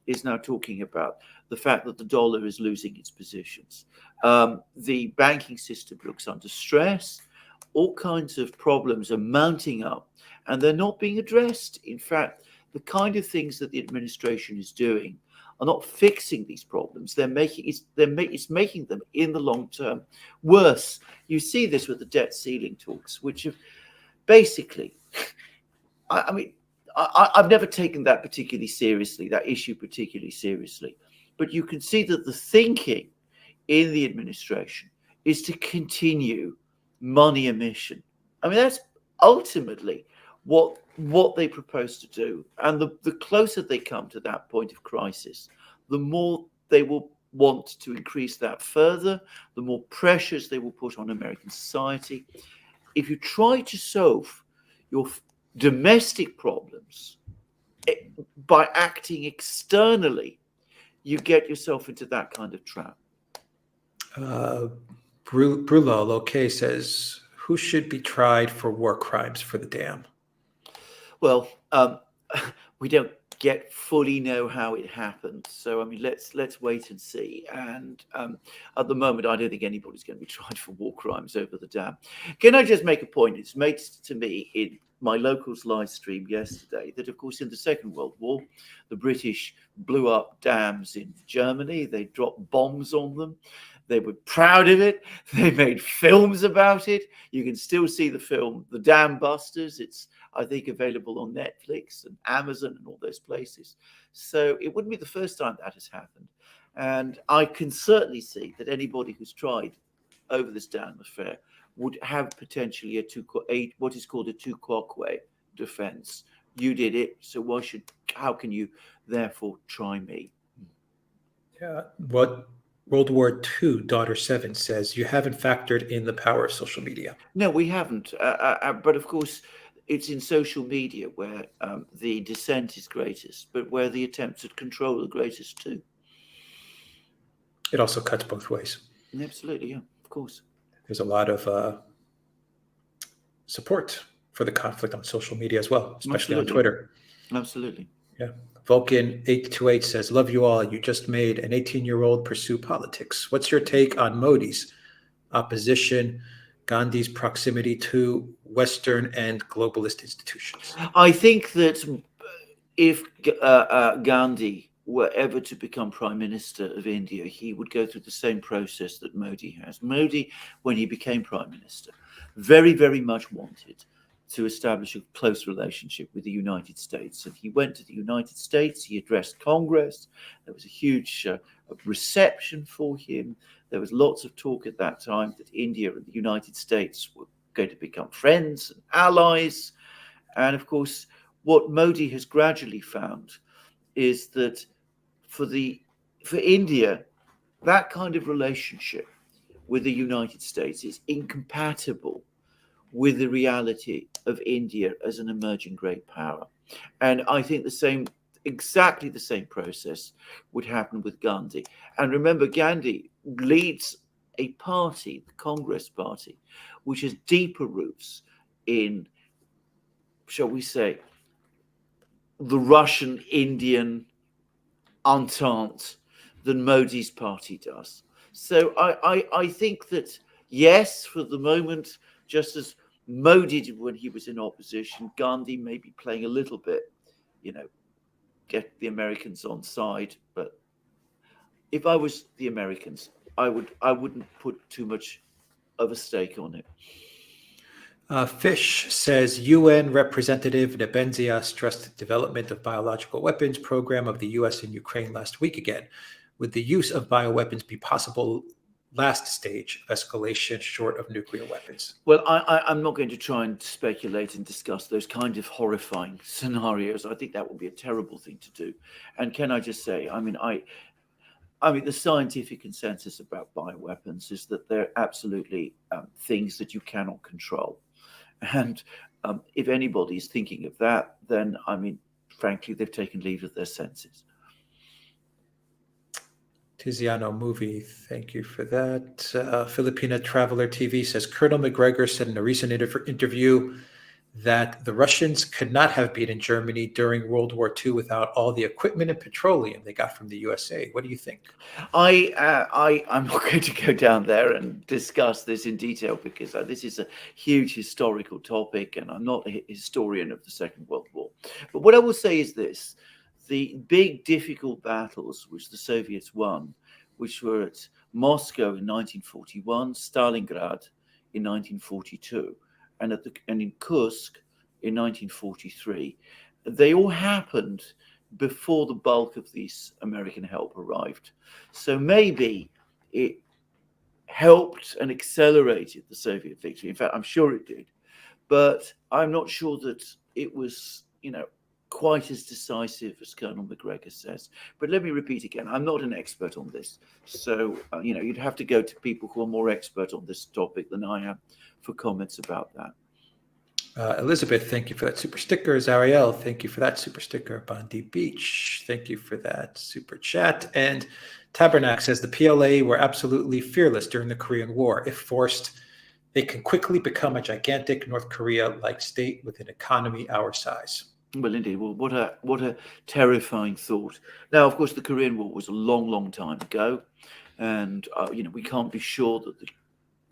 is now talking about the fact that the dollar is losing its positions. The banking system looks under stress. All kinds of problems are mounting up, and they're not being addressed. In fact, the kind of things that the administration is doing are not fixing these problems. It's making them in the long term worse. You see this with the debt ceiling talks, which have basically, I've never taken that issue particularly seriously, but you can see that the thinking in the administration is to continue money emission. I mean, that's ultimately what they propose to do. And the closer they come to that point of crisis, the more they will want to increase that further, the more pressures they will put on American society. If you try to solve your domestic problems by acting externally, you get yourself into that kind of trap. Brulal, okay, says, who should be tried for war crimes for the dam? Well, we don't yet fully know how it happened. So, I mean, let's wait and see. And at the moment, I don't think anybody's going to be tried for war crimes over the dam. Can I just make a point? It's made to me in my locals live stream yesterday that, of course, in the Second World War, the British blew up dams in Germany. They dropped bombs on them. They were proud of it. They made films about it. You can still see the film, The Dam Busters. It's, I think, available on Netflix and Amazon and all those places. So it wouldn't be the first time that has happened. And I can certainly see that anybody who's tried over this dam affair would have potentially what is called a tu quoque defense. You did it, so how can you therefore try me? Yeah. What World War II, Daughter 7 says, you haven't factored in the power of social media. No, we haven't. But of course, it's in social media where the dissent is greatest, but where the attempts at control are greatest too. It also cuts both ways. Absolutely, yeah, of course. There's a lot of support for the conflict on social media as well, especially on Twitter. Absolutely. Yeah. Vulcan 828 says, love you all. You just made an 18-year-old pursue politics. What's your take on Modi's opposition, Gandhi's proximity to Western and globalist institutions? I think that if Gandhi were ever to become Prime Minister of India, he would go through the same process that Modi has. Modi, when he became Prime Minister, very, very much wanted to establish a close relationship with the United States. And he went to the United States, he addressed Congress, there was a huge reception for him. There was lots of talk at that time that India and the United States were going to become friends and allies. And of course, what Modi has gradually found is that for India, that kind of relationship with the United States is incompatible with the reality of India as an emerging great power. And I think the same exactly the same process would happen with Gandhi. And remember, Gandhi leads a party, the Congress Party, which has deeper roots in, shall we say, the Russian Indian entente than Modi's party does. So I think that, yes, for the moment, just as Modi did when he was in opposition, Gandhi may be playing a little bit, get the Americans on side. But if I was the Americans, I wouldn't put too much of a stake on it. Fish says UN Representative Nebenzia stressed the development of biological weapons program of the US in Ukraine last week again. Would the use of bioweapons be possible last stage of escalation short of nuclear weapons? Well, I'm not going to try and speculate and discuss those kind of horrifying scenarios. I think that would be a terrible thing to do. And can I just say, the scientific consensus about bioweapons is that they're absolutely things that you cannot control. And if anybody is thinking of that, then, frankly, they've taken leave of their senses. Tiziano Movie, thank you for that. Filipina Traveler TV says Colonel McGregor said in a recent interview that the Russians could not have beaten Germany during World War II without all the equipment and petroleum they got from the USA. What do you think? I'm not going to go down there and discuss this in detail because this is a huge historical topic, and I'm not a historian of the Second World War. But what I will say is this: the big difficult battles which the Soviets won, which were at Moscow in 1941, Stalingrad in 1942, and in Kursk in 1943, they all happened before the bulk of this American help arrived. So maybe it helped and accelerated the Soviet victory. In fact, I'm sure it did. But I'm not sure that it was, quite as decisive as Colonel McGregor says. But let me repeat again, I'm not an expert on this. So, you'd have to go to people who are more expert on this topic than I am for comments about that. Elizabeth, thank you for that super sticker. Zariel, thank you for that super sticker. Bondi Beach, thank you for that super chat. And Tabernac says the PLA were absolutely fearless during the Korean War. If forced, they can quickly become a gigantic North Korea-like state with an economy our size. Well, indeed. Well, what a terrifying thought. Now, of course, the Korean War was a long, long time ago, and we can't be sure that the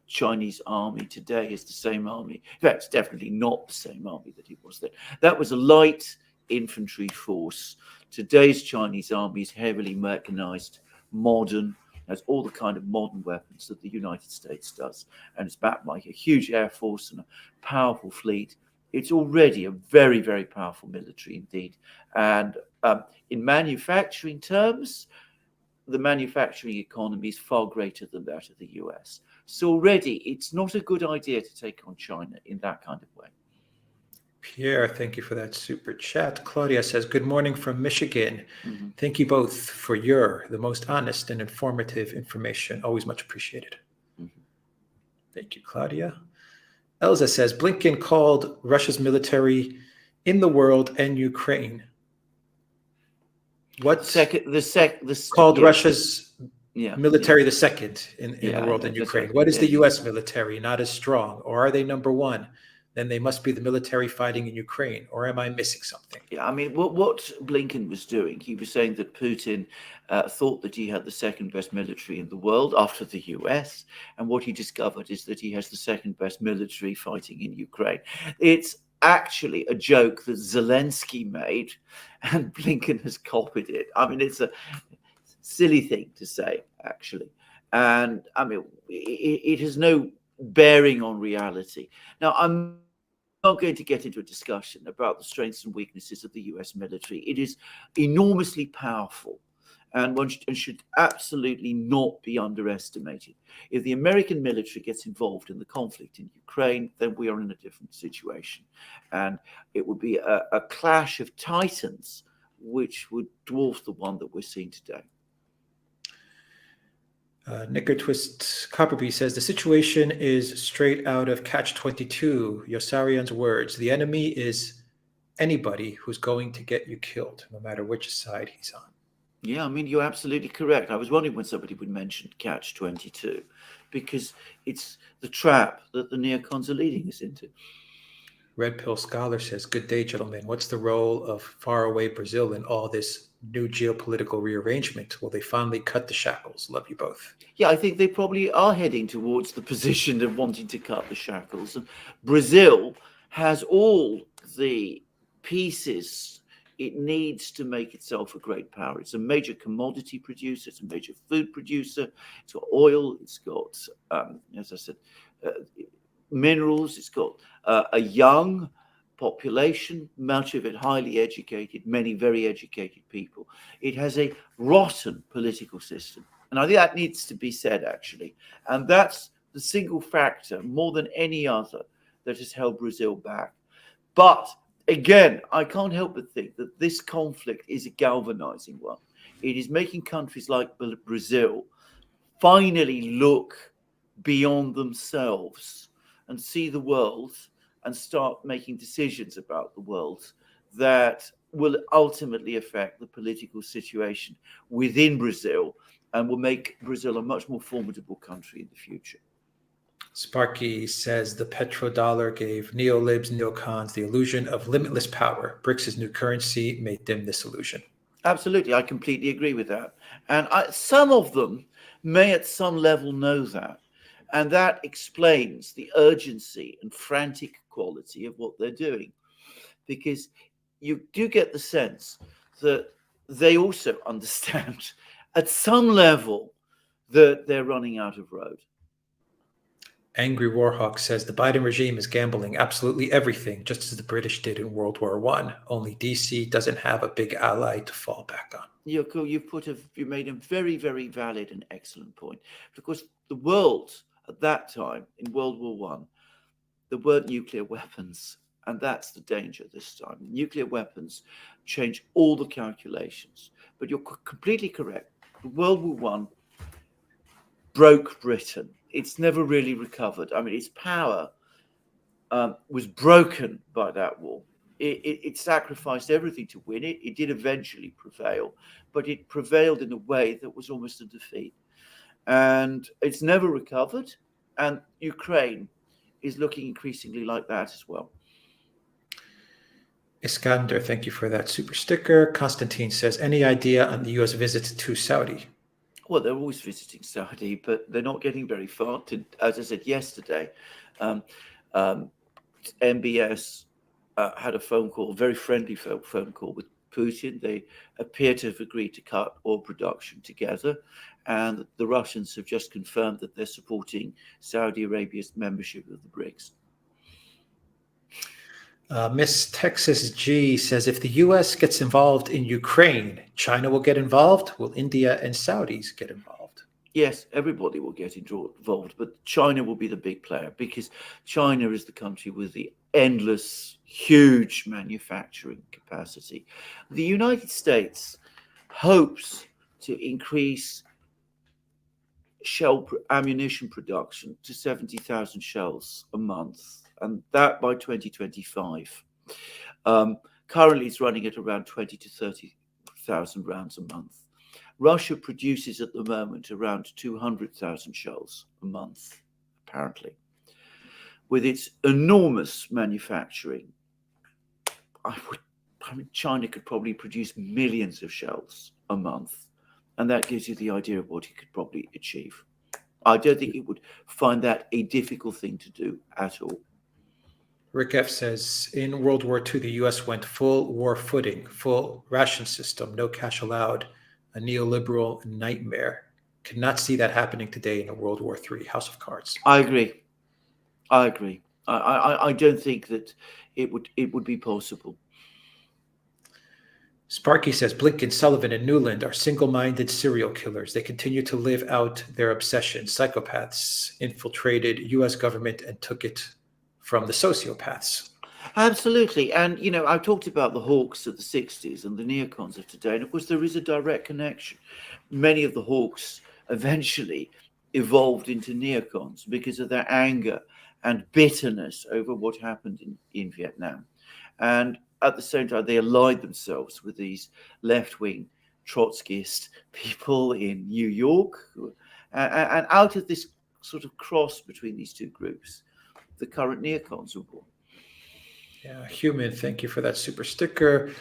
Chinese army today is the same army. In fact, it's definitely not the same army that it was then. That was a light infantry force. Today's Chinese army is heavily mechanized, modern, has all the kind of modern weapons that the United States does, and it's backed by a huge air force and a powerful fleet. It's already a very, very powerful military indeed. And in manufacturing terms, the manufacturing economy is far greater than that of the US. So already it's not a good idea to take on China in that kind of way. Pierre, thank you for that super chat. Claudia says, good morning from Michigan. Mm-hmm. Thank you both for the most honest and informative information. Always much appreciated. Mm-hmm. Thank you, Claudia. Elza says, Blinken called Russia's military in the world and Ukraine. What called Russia's military the second in the world and Ukraine? What is the U.S. military not as strong? Or are they number one? Then they must be the military fighting in Ukraine. Or am I missing something? Yeah, what Blinken was doing, he was saying that Putin thought that he had the second best military in the world after the US. And what he discovered is that he has the second best military fighting in Ukraine. It's actually a joke that Zelensky made, and Blinken has copied it. It's a silly thing to say, actually. And it has no bearing on reality. Now, I'm not going to get into a discussion about the strengths and weaknesses of the US military. It is enormously powerful, and one should absolutely not be underestimated. If the American military gets involved in the conflict in Ukraine, then we are in a different situation. And it would be a clash of titans, which would dwarf the one that we're seeing today. Knicker Twist Copperbee says the situation is straight out of Catch 22. Yossarian's words. The enemy is anybody who's going to get you killed, no matter which side he's on. Yeah, I mean, you're absolutely correct. I was wondering when somebody would mention Catch-22, because it's the trap that the neocons are leading us into. Red Pill Scholar says, "Good day, gentlemen. What's the role of faraway Brazil in all this new geopolitical rearrangement? Will they finally cut the shackles? Love you both." Yeah, I think they probably are heading towards the position of wanting to cut the shackles. And Brazil has all the pieces it needs to make itself a great power. It's a major commodity producer, it's a major food producer, it's got oil, it's got, as I said, uh, minerals, it's got a young population, much of it highly educated, many very educated people. It has a rotten political system. And I think that needs to be said, actually. And that's the single factor, more than any other, that has held Brazil back. But again, I can't help but think that this conflict is a galvanizing one. It is making countries like Brazil finally look beyond themselves and see the world and start making decisions about the world that will ultimately affect the political situation within Brazil and will make Brazil a much more formidable country in the future. Sparky says the petrodollar gave neolibs, neocons the illusion of limitless power. BRICS' new currency may dim this illusion. Absolutely, I completely agree with that. And some of them may at some level know that. And that explains the urgency and frantic quality of what they're doing. Because you do get the sense that they also understand at some level that they're running out of road. Angry Warhawk says the Biden regime is gambling absolutely everything, just as the British did in World War I. Only DC doesn't have a big ally to fall back on. You made a very, very valid and excellent point. Because the world at that time in World War One, there weren't nuclear weapons, and that's the danger this time. Nuclear weapons change all the calculations. But you're completely correct. World War One broke Britain. It's never really recovered. I mean, its power was broken by that war. It sacrificed everything to win it. It did eventually prevail, but it prevailed in a way that was almost a defeat. And it's never recovered. And Ukraine is looking increasingly like that as well. Iskander, thank you for that super sticker. Constantine says, any idea on the U.S. visit to Saudi? Well, they're always visiting Saudi, but they're not getting very far. As I said yesterday, MBS had a phone call, very friendly phone call with Putin. They appear to have agreed to cut oil production together. And the Russians have just confirmed that they're supporting Saudi Arabia's membership of the BRICS. Miss Texas G says, if the U.S. gets involved in Ukraine, China will get involved? Will India and Saudis get involved? Yes, everybody will get involved, but China will be the big player because China is the country with the endless, huge manufacturing capacity. The United States hopes to increase ammunition production to 70,000 shells a month, and that by 2025. Currently, it's running at around 20 to 30,000 rounds a month. Russia produces at the moment around 200,000 shells a month, apparently. With its enormous manufacturing, China could probably produce millions of shells a month. And that gives you the idea of what it could probably achieve. I don't think it would find that a difficult thing to do at all. Rick F. says, in World War II, the U.S. went full war footing, full ration system, no cash allowed, a neoliberal nightmare. Cannot see that happening today in a World War III. House of Cards. I agree. I don't think that it would be possible. Sparky says, Blinken, Sullivan, and Newland are single-minded serial killers. They continue to live out their obsession. Psychopaths infiltrated U.S. government and took it from the sociopaths. Absolutely. And, I talked about the hawks of the 60s and the neocons of today. And, of course, there is a direct connection. Many of the hawks eventually evolved into neocons because of their anger and bitterness over what happened in Vietnam. And at the same time, they allied themselves with these left-wing Trotskyist people in New York. And out of this sort of cross between these two groups, the current neocons were born. Yeah, Human, thank you for that super sticker.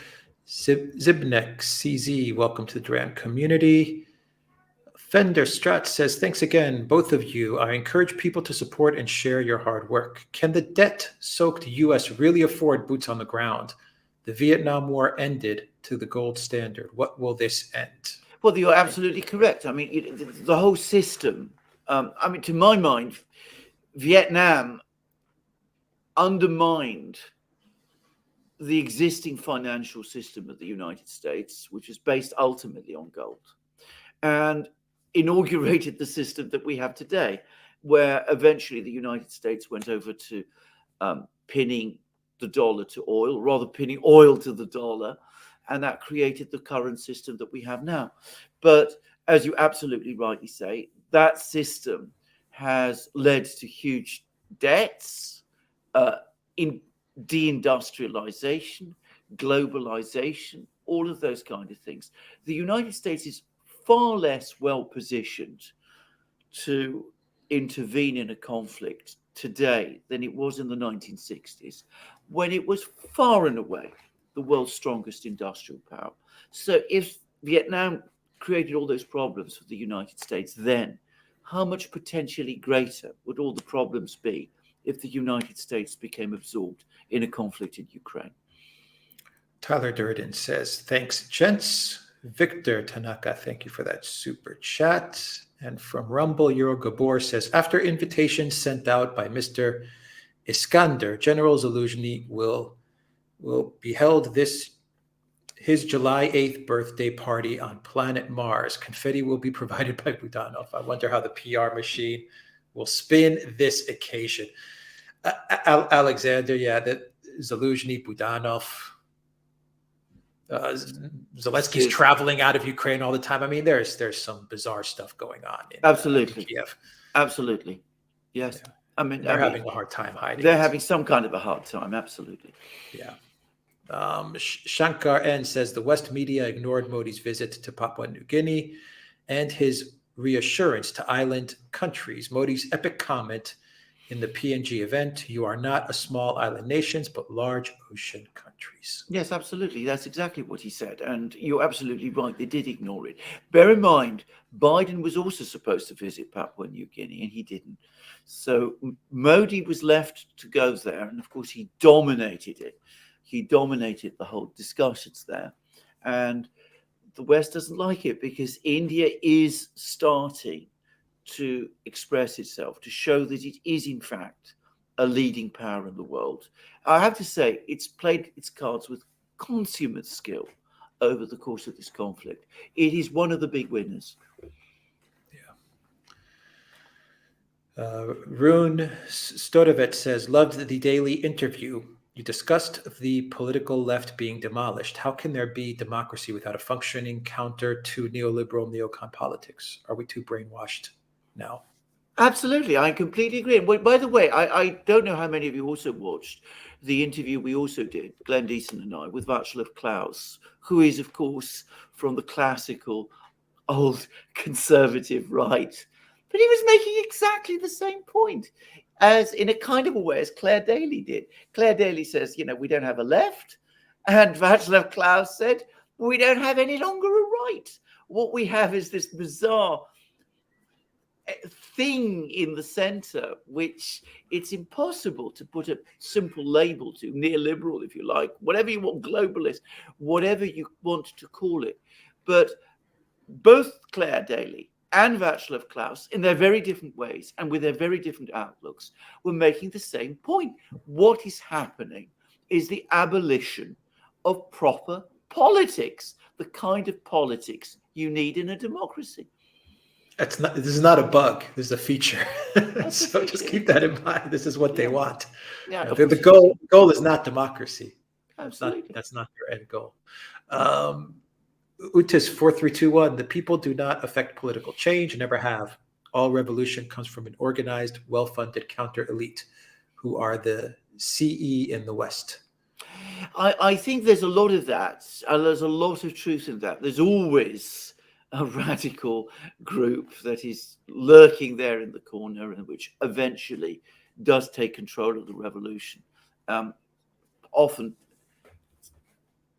Zibnek CZ, welcome to the Duran community. Fender Strat says, thanks again, both of you. I encourage people to support and share your hard work. Can the debt-soaked U.S. really afford boots on the ground? The Vietnam War ended to the gold standard. What will this end? Well, you're absolutely correct. I mean, the whole system, I mean, to my mind, Vietnam undermined the existing financial system of the United States, which is based ultimately on gold, and inaugurated the system that we have today, where eventually the United States went over to pinning the dollar to oil, rather pinning oil to the dollar, and that created the current system that we have now. But as you absolutely rightly say, that system has led to huge debts, in deindustrialization, globalization, all of those kind of things. The United States is far less well positioned to intervene in a conflict today than it was in the 1960s, when it was far and away the world's strongest industrial power. So if Vietnam created all those problems for the United States then, how much potentially greater would all the problems be if the United States became absorbed in a conflict in Ukraine? Tyler Durden says, thanks, gents. Victor Tanaka, thank you for that super chat. And from Rumble, Euro Gabor says, after invitation sent out by Mr. Iskander, General Zaluzhny will be held his July 8th birthday party on planet Mars. Confetti will be provided by Budanov. I wonder how the PR machine will spin this occasion. Alexander, yeah, that Zaluzhny, Budanov, Zelensky's traveling out of Ukraine all the time. I mean, there's some bizarre stuff going on in Kiev. Absolutely. Yes. Yeah. I mean, they're having a hard time hiding. They're having some kind of a hard time. Absolutely. Yeah. Shankar N says the West media ignored Modi's visit to Papua New Guinea and his reassurance to island countries. Modi's epic comment in the PNG event, you are not a small island nations, but large ocean countries. Yes, absolutely. That's exactly what he said. And you're absolutely right. They did ignore it. Bear in mind, Biden was also supposed to visit Papua New Guinea, and he didn't. So Modi was left to go there. And of course, he dominated it. He dominated the whole discussions there. And the West doesn't like it because India is starting to express itself, to show that it is, in fact, a leading power in the world. I have to say, it's played its cards with consummate skill over the course of this conflict. It is one of the big winners. Yeah. Rune Stodovet says, loved the daily interview. You discussed the political left being demolished. How can there be democracy without a functioning counter to neoliberal neocon politics? Are we too brainwashed now? Absolutely. I completely agree. And by the way, I don't know how many of you also watched the interview we also did, Glenn Deason and I, with Václav Klaus, who is, of course, from the classical old conservative right. But he was making exactly the same point, as in a kind of a way as Claire Daly did. Claire Daly says, we don't have a left. And Václav Klaus said, we don't have any longer a right. What we have is this bizarre thing in the center, which it's impossible to put a simple label to, neoliberal, if you like, whatever you want, globalist, whatever you want to call it. But both Claire Daly and Václav Klaus, in their very different ways and with their very different outlooks, were making the same point. What is happening is the abolition of proper politics, the kind of politics you need in a democracy. This is not a bug. This is a feature. So just keep that in mind. This is what they want. Yeah, the goal is not democracy. Absolutely. That's not their end goal. Utis 4321. The people do not affect political change, never have. All revolution comes from an organized, well-funded counter elite, who are the CE in the West. I think there's a lot of that, and there's a lot of truth in that. There's always a radical group that is lurking there in the corner and which eventually does take control of the revolution, often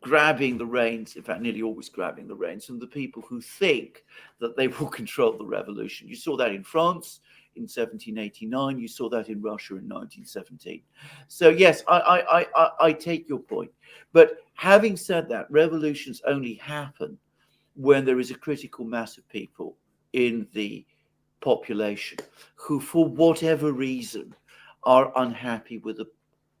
grabbing the reins, in fact, nearly always grabbing the reins from the people who think that they will control the revolution. You saw that in France in 1789. You saw that in Russia in 1917. So yes, I take your point. But having said that, revolutions only happen when there is a critical mass of people in the population who, for whatever reason, are unhappy with the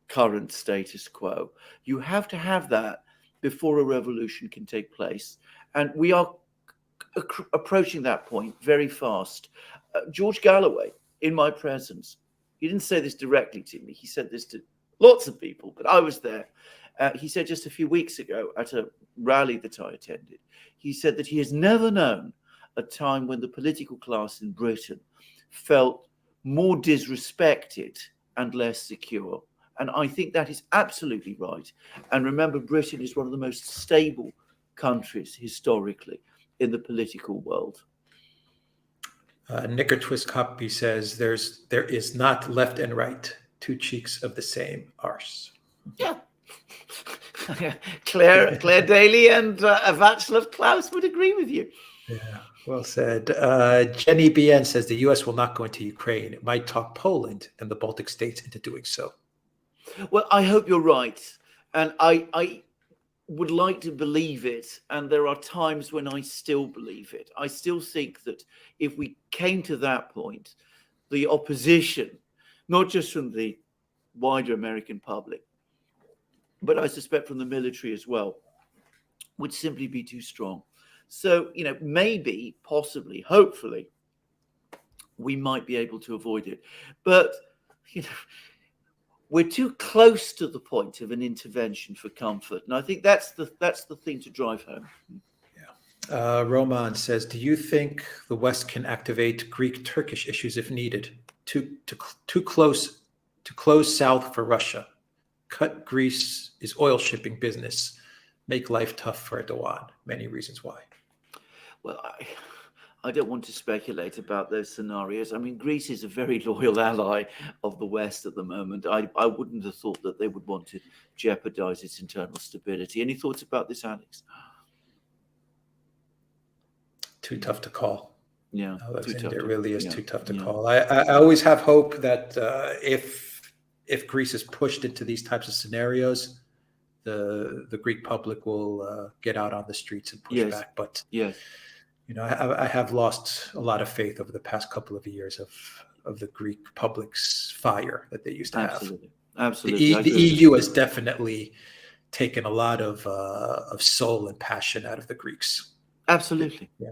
current status quo. You have to have that before a revolution can take place. And we are approaching that point very fast. George Galloway, in my presence, he didn't say this directly to me. He said this to lots of people, but I was there. He said just a few weeks ago at a rally that I attended, he said that he has never known a time when the political class in Britain felt more disrespected and less secure. And I think that is absolutely right. And remember, Britain is one of the most stable countries historically in the political world. Knicker Twist Copy says there is not left and right, two cheeks of the same arse. Yeah. Claire Daly and Václav Klaus would agree with you. Yeah, well said. Jenny BN says the U.S. will not go into Ukraine. It might talk Poland and the Baltic states into doing so. Well, I hope you're right. And I would like to believe it. And there are times when I still believe it. I still think that if we came to that point, the opposition, not just from the wider American public, but I suspect from the military as well, would simply be too strong. So, maybe, possibly, hopefully, we might be able to avoid it. But, we're too close to the point of an intervention for comfort. And I think that's the thing to drive home. Yeah. Roman says, do you think the West can activate Greek-Turkish issues if needed? Too close to close south for Russia. Cut Greece is oil shipping business. Make life tough for Duran. Many reasons why. Well, I don't want to speculate about those scenarios. I mean, Greece is a very loyal ally of the West at the moment. I wouldn't have thought that they would want to jeopardize its internal stability. Any thoughts about this, Alex? Too tough to call. Yeah, it really is too tough to call. I always have hope that if Greece is pushed into these types of scenarios, the Greek public will get out on the streets and push back. But I have lost a lot of faith over the past couple of years of the Greek public's fire that they used to have. Absolutely. The EU has definitely taken a lot of soul and passion out of the Greeks. Absolutely. Yeah.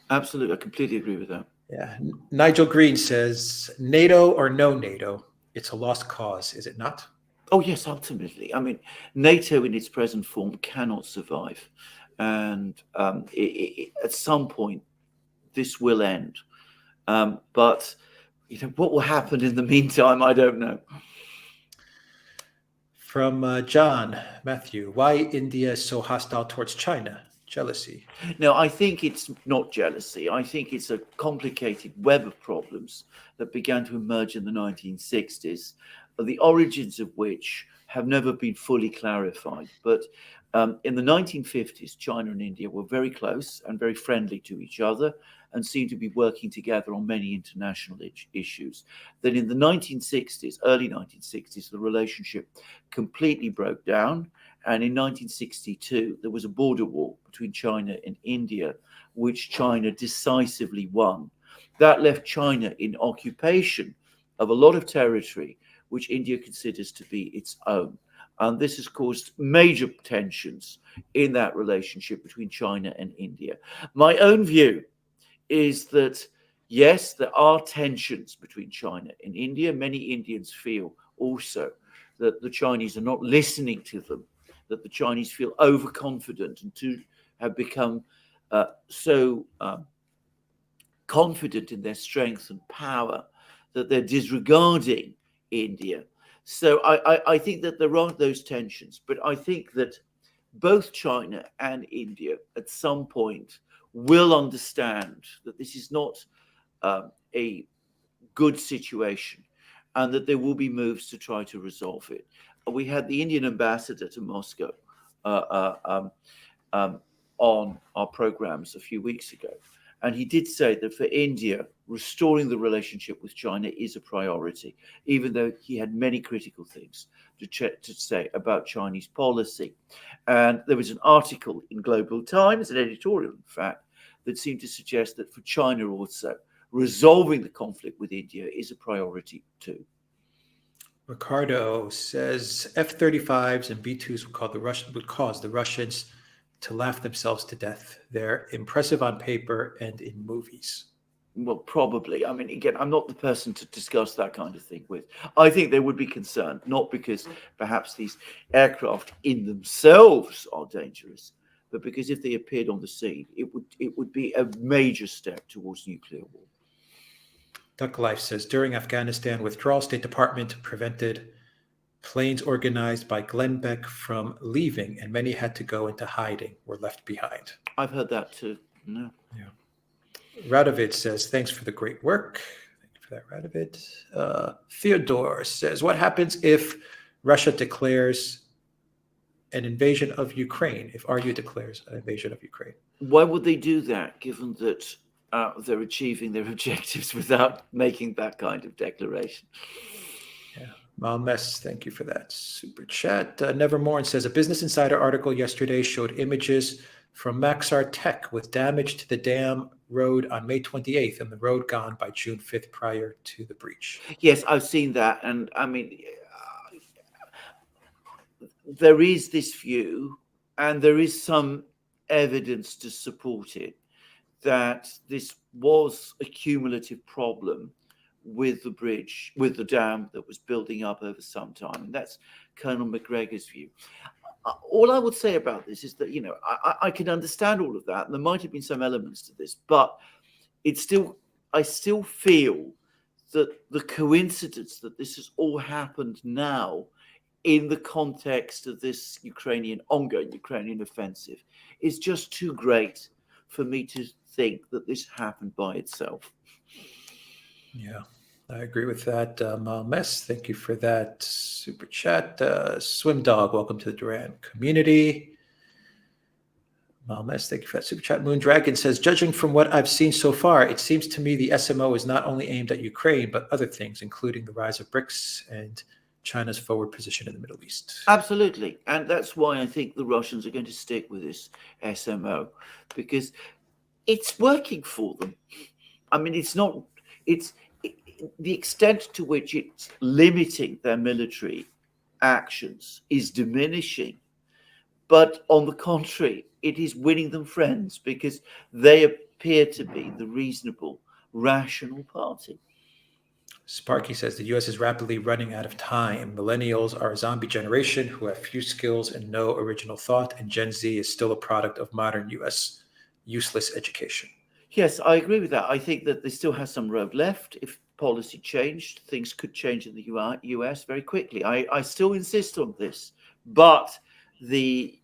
Absolutely. I completely agree with that. Yeah. Nigel Green says, NATO or no NATO, it's a lost cause, is it not? Oh, yes, ultimately. I mean, NATO in its present form cannot survive. And at some point, this will end. But what will happen in the meantime, I don't know. From John Matthew, why India is so hostile towards China? Jealousy? No, I think it's not jealousy. I think it's a complicated web of problems that began to emerge in the 1960s, the origins of which have never been fully clarified. But in the 1950s, China and India were very close and very friendly to each other and seemed to be working together on many international issues. Then in the 1960s, early 1960s, the relationship completely broke down. And in 1962, there was a border war between China and India, which China decisively won. That left China in occupation of a lot of territory, which India considers to be its own. And this has caused major tensions in that relationship between China and India. My own view is that, yes, there are tensions between China and India. Many Indians feel also that the Chinese are not listening to them, that the Chinese feel overconfident and to have become so confident in their strength and power that they're disregarding India. So I think that there are those tensions, but I think that both China and India at some point will understand that this is not a good situation and that there will be moves to try to resolve it. We had the Indian ambassador to Moscow uh, uh, um, on our programs a few weeks ago. And he did say that for India, restoring the relationship with China is a priority, even though he had many critical things to say about Chinese policy. And there was an article in Global Times, an editorial, in fact, that seemed to suggest that for China also, resolving the conflict with India is a priority too. Ricardo says F-35s and B-2s would cause the Russians to laugh themselves to death. They're impressive on paper and in movies. Well, probably. I mean, again, I'm not the person to discuss that kind of thing with. I think they would be concerned, not because perhaps these aircraft in themselves are dangerous, but because if they appeared on the scene, it would be a major step towards nuclear war. Duck Life says during Afghanistan withdrawal, State Department prevented planes organized by Glenn Beck from leaving, and many had to go into hiding, were left behind. I've heard that too. No. Yeah. Radovid says, thanks for the great work. Thank you for that, Radovid. Theodore says, what happens if Russia declares an invasion of Ukraine, if RU declares an invasion of Ukraine? Why would they do that, given that they're achieving their objectives without making that kind of declaration? Yeah. Malmes, thank you for that super chat. Nevermore says, a Business Insider article yesterday showed images from Maxar Tech with damage to the dam road on May 28th and the road gone by June 5th prior to the breach. Yes, I've seen that. And I mean, there is this view, and there is some evidence to support it, that this was a cumulative problem with the bridge, with the dam that was building up over some time. And that's Colonel McGregor's view. All I would say about this is that, you know, I can understand all of that, and there might have been some elements to this, but I still feel that the coincidence that this has all happened now in the context of this ongoing Ukrainian offensive is just too great for me to think that this happened by itself. Yeah, I agree with that. Malmes, thank you for that super chat. Swim Dog, welcome to the Duran community. Malmes, thank you for that super chat. Moon Dragon says, judging from what I've seen so far, it seems to me the SMO is not only aimed at Ukraine, but other things, including the rise of BRICS and China's forward position in the Middle East. Absolutely. And that's why I think the Russians are going to stick with this SMO, because it's working for them. I mean, the extent to which it's limiting their military actions is diminishing. But on the contrary, it is winning them friends because they appear to be the reasonable, rational party. Sparky says the U.S. is rapidly running out of time. Millennials are a zombie generation who have few skills and no original thought, and Gen Z is still a product of modern U.S. useless education. Yes, I agree with that. I think that there still has some road left. If policy changed, things could change in the US very quickly. I still insist on this, but the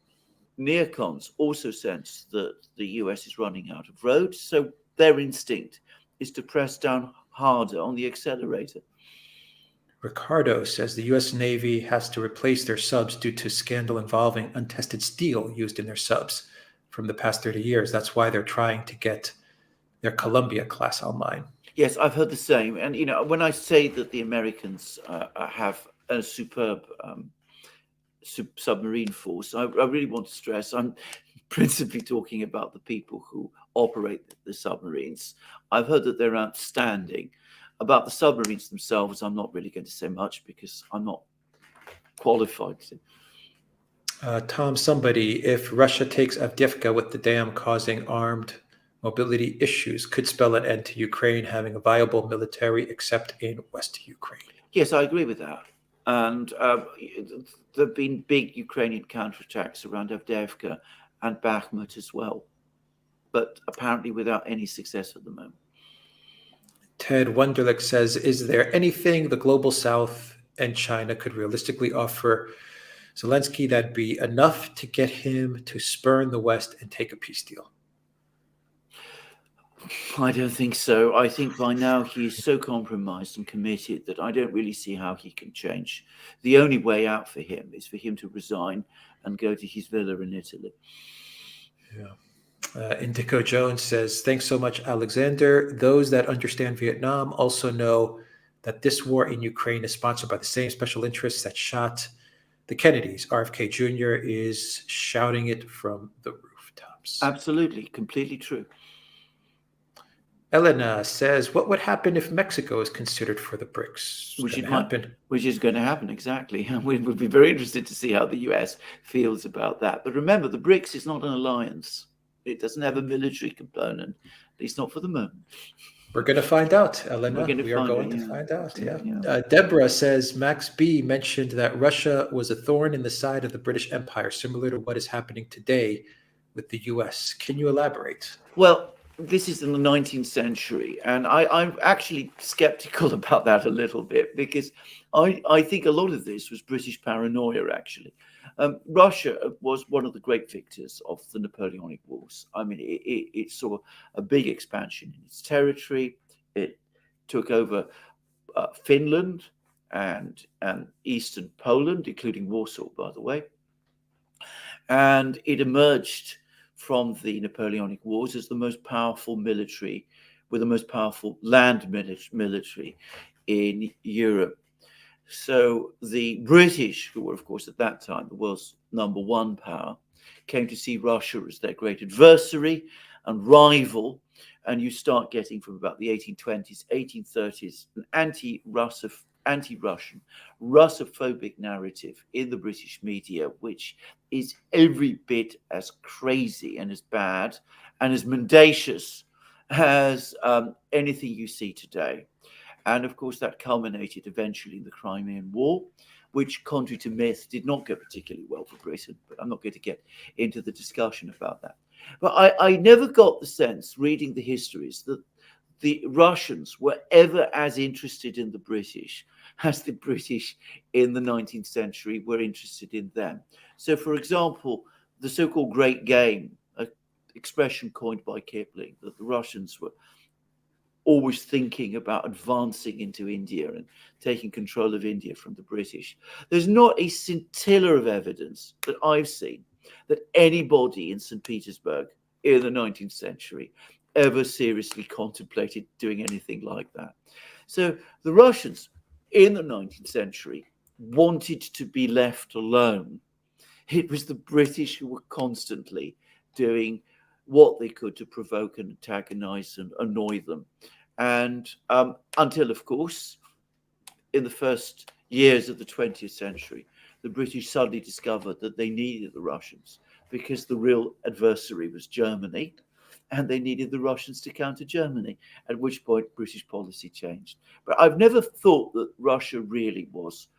neocons also sense that the US is running out of roads, so their instinct is to press down harder on the accelerator. Ricardo says the U.S. Navy has to replace their subs due to scandal involving untested steel used in their subs from the past 30 years. That's why they're trying to get their Columbia class online. Yes, I've heard the same. And, you know, when I say that the Americans have a superb submarine force, I really want to stress I'm principally talking about the people who operate the submarines. I've heard that they're outstanding. About the submarines themselves, I'm not really going to say much because I'm not qualified to. Tom, somebody, if Russia takes Avdiivka with the dam causing armed mobility issues, could spell an end to Ukraine having a viable military except in West Ukraine. Yes, I agree with that. And there have been big Ukrainian counterattacks around Avdiivka and Bakhmut as well, but apparently without any success at the moment. Ted Wunderlich says, is there anything the Global South and China could realistically offer Zelensky, that'd be enough to get him to spurn the West and take a peace deal? I don't think so. I think by now he is so compromised and committed that I don't really see how he can change. The only way out for him is for him to resign and go to his villa in Italy. Yeah. Indico Jones says, thanks so much, Alexander. Those that understand Vietnam also know that this war in Ukraine is sponsored by the same special interests that shot the Kennedys. RFK Jr. is shouting it from the rooftops. Absolutely, completely true. Elena says, what would happen if Mexico is considered for the BRICS? Which is going to happen, exactly. And we would be very interested to see how the US feels about that. But remember, the BRICS is not an alliance. It doesn't have a military component, at least not for the moment. We're going to find out, Elena. We are going to find out, Deborah says, Max B mentioned that Russia was a thorn in the side of the British Empire, similar to what is happening today with the US. Can you elaborate? Well, this is in the 19th century, and I'm actually skeptical about that a little bit, because I think a lot of this was British paranoia, actually. Russia was one of the great victors of the Napoleonic Wars. I mean, it saw a big expansion in its territory. It took over Finland and eastern Poland, including Warsaw, by the way. And it emerged from the Napoleonic Wars as the most powerful military, with the most powerful land military in Europe. So the British, who were, of course, at that time the world's #1 power, came to see Russia as their great adversary and rival. And you start getting, from about the 1820s, 1830s, an anti-Russian, Russophobic narrative in the British media, which is every bit as crazy and as bad and as mendacious as anything you see today. And of course, that culminated eventually in the Crimean War, which, contrary to myth, did not go particularly well for Britain. But I'm not going to get into the discussion about that. But I never got the sense, reading the histories, that the Russians were ever as interested in the British as the British in the 19th century were interested in them. So, for example, the so-called Great Game, an expression coined by Kipling, that the Russians were always thinking about advancing into India and taking control of India from the British. There's not a scintilla of evidence that I've seen that anybody in St. Petersburg in the 19th century ever seriously contemplated doing anything like that. So the Russians in the 19th century wanted to be left alone. It was the British who were constantly doing what they could to provoke and antagonize and annoy them. And until, of course, in the first years of the 20th century, the British suddenly discovered that they needed the Russians because the real adversary was Germany, and they needed the Russians to counter Germany, at which point British policy changed. But I've never thought that Russia really was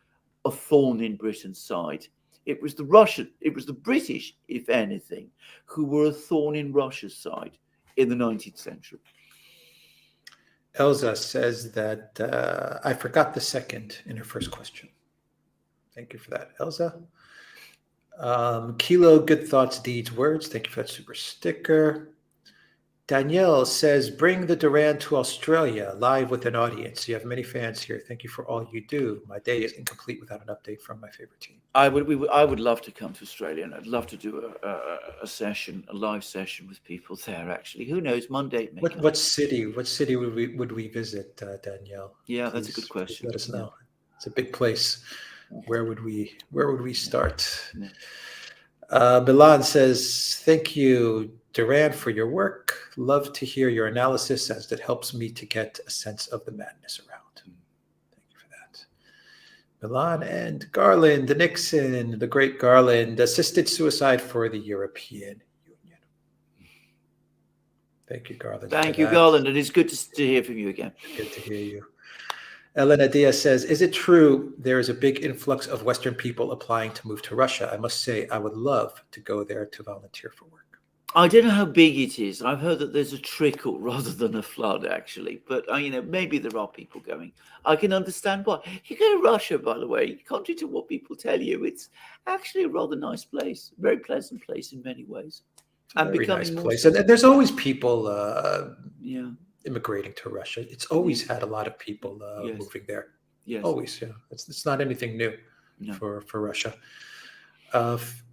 a thorn in Britain's side. It was the British, if anything, who were a thorn in Russia's side in the 19th century. Elsa says that I forgot the second in her first question. Thank you for that, Elsa. Kilo, good thoughts, deeds, words. Thank you for that super sticker. Danielle says, bring the Duran to Australia live with an audience. You have many fans here. Thank you for all you do. My day is incomplete without an update from my favorite team. I would love to come to Australia, and I'd love to do a live session with people there. Actually, who knows? Monday. What city would we visit, Danielle? Yeah, that's a good question. Let us know. It's a big place. Where would we start? Milan says, thank you, Duran, for your work. Love to hear your analysis, as it helps me to get a sense of the madness around. Thank you for that. Milan and Garland, Nixon, the great Garland, assisted suicide for the European Union. Thank you, Garland. Thank you, Garland. It is good to hear from you again. Good to hear you. Elena Diaz says, is it true there is a big influx of Western people applying to move to Russia? I must say, I would love to go there to volunteer for work. I don't know how big it is. I've heard that there's a trickle rather than a flood, actually. But maybe there are people going. I can understand why. You go to Russia, by the way, contrary to what people tell you, it's actually a rather nice place, a very pleasant place in many ways, It's a and very nice becoming more place, so. and there's always people Yeah. immigrating to Russia. It's Yeah. always had a lot of people Yes. moving there. Yes. Always, yeah. It's not anything new No. for Russia. Uh, F-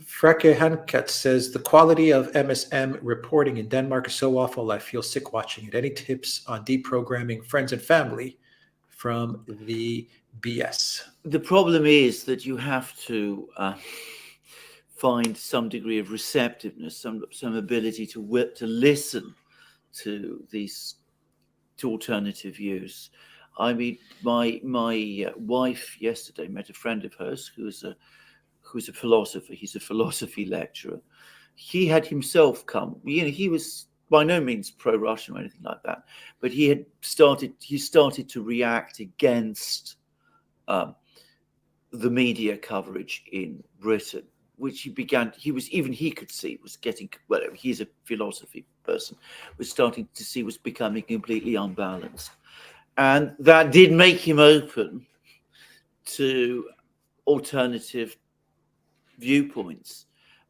Freke Hankat says the quality of MSM reporting in Denmark is so awful. I feel sick watching it. Any tips on deprogramming friends and family from the BS? The problem is that you have to find some degree of receptiveness, some ability to listen to these to alternative views. I mean, my wife yesterday met a friend of hers who's a philosopher. He's a philosophy lecturer. He had himself come. He was by no means pro-Russian or anything like that, but he started to react against um, the media coverage in Britain, which he could see was getting, well, he's a philosophy person, was starting to see was becoming completely unbalanced. And that did make him open to alternative viewpoints.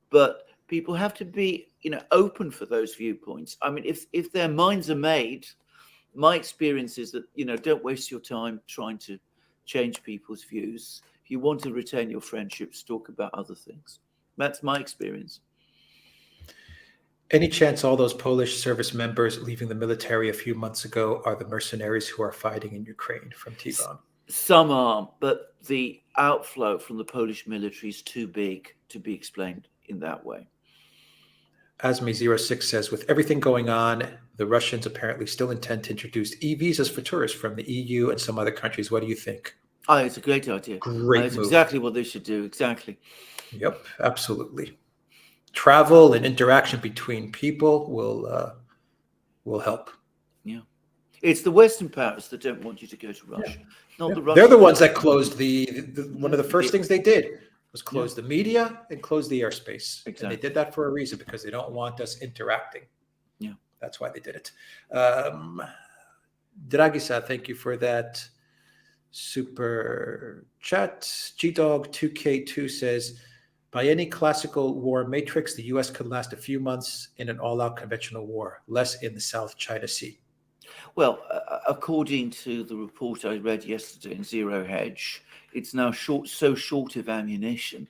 But people have to be, open for those viewpoints. I mean, if their minds are made, my experience is that, don't waste your time trying to change people's views. If you want to retain your friendships, talk about other things. That's my experience. Any chance all those Polish service members leaving the military a few months ago are the mercenaries who are fighting in Ukraine? From T-Bone. Some are, but the outflow from the Polish military is too big to be explained in that way. Asmi06 says, with everything going on, the Russians apparently still intend to introduce e-visas for tourists from the EU and some other countries. What do you think? Oh, it's a great idea. Great It's move. exactly what they should do. Exactly. Yep, absolutely. Travel and interaction between people will help. Yeah. It's the Western powers that don't want you to go to Russia, not the Russians. They're the ones that closed one of the first things they did was close the media and close the airspace. Exactly. And they did that for a reason, because they don't want us interacting. Yeah. That's why they did it. Dragisa, thank you for that super chat. GDog2K2 says, by any classical war matrix, the US could last a few months in an all-out conventional war, less in the South China Sea. Well, according to the report I read yesterday in Zero Hedge, it's now so short of ammunition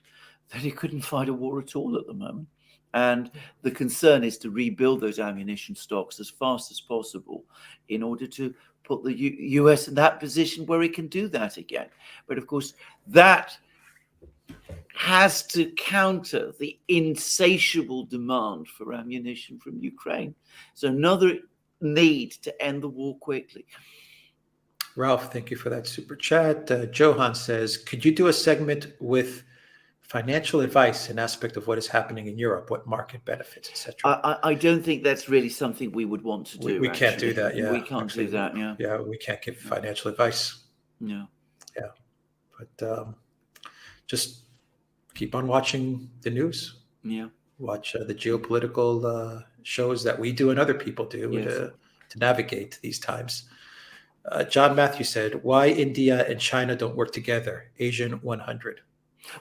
that it couldn't fight a war at all at the moment. And the concern is to rebuild those ammunition stocks as fast as possible in order to put the US in that position where it can do that again. But of course, that has to counter the insatiable demand for ammunition from Ukraine. So another need to end the war quickly. Ralph, thank you for that super chat. Johan says, could you do a segment with financial advice, an aspect of what is happening in Europe, what market benefits, etc.? I don't think that's really something we would want to do. We can't do that. Yeah, we can't do that. Yeah, yeah, we can't give financial advice. Yeah, yeah, but just keep on watching the news. Yeah, watch the geopolitical shows that we do and other people do to navigate these times. John Matthew said, why India and China don't work together? Asian 100.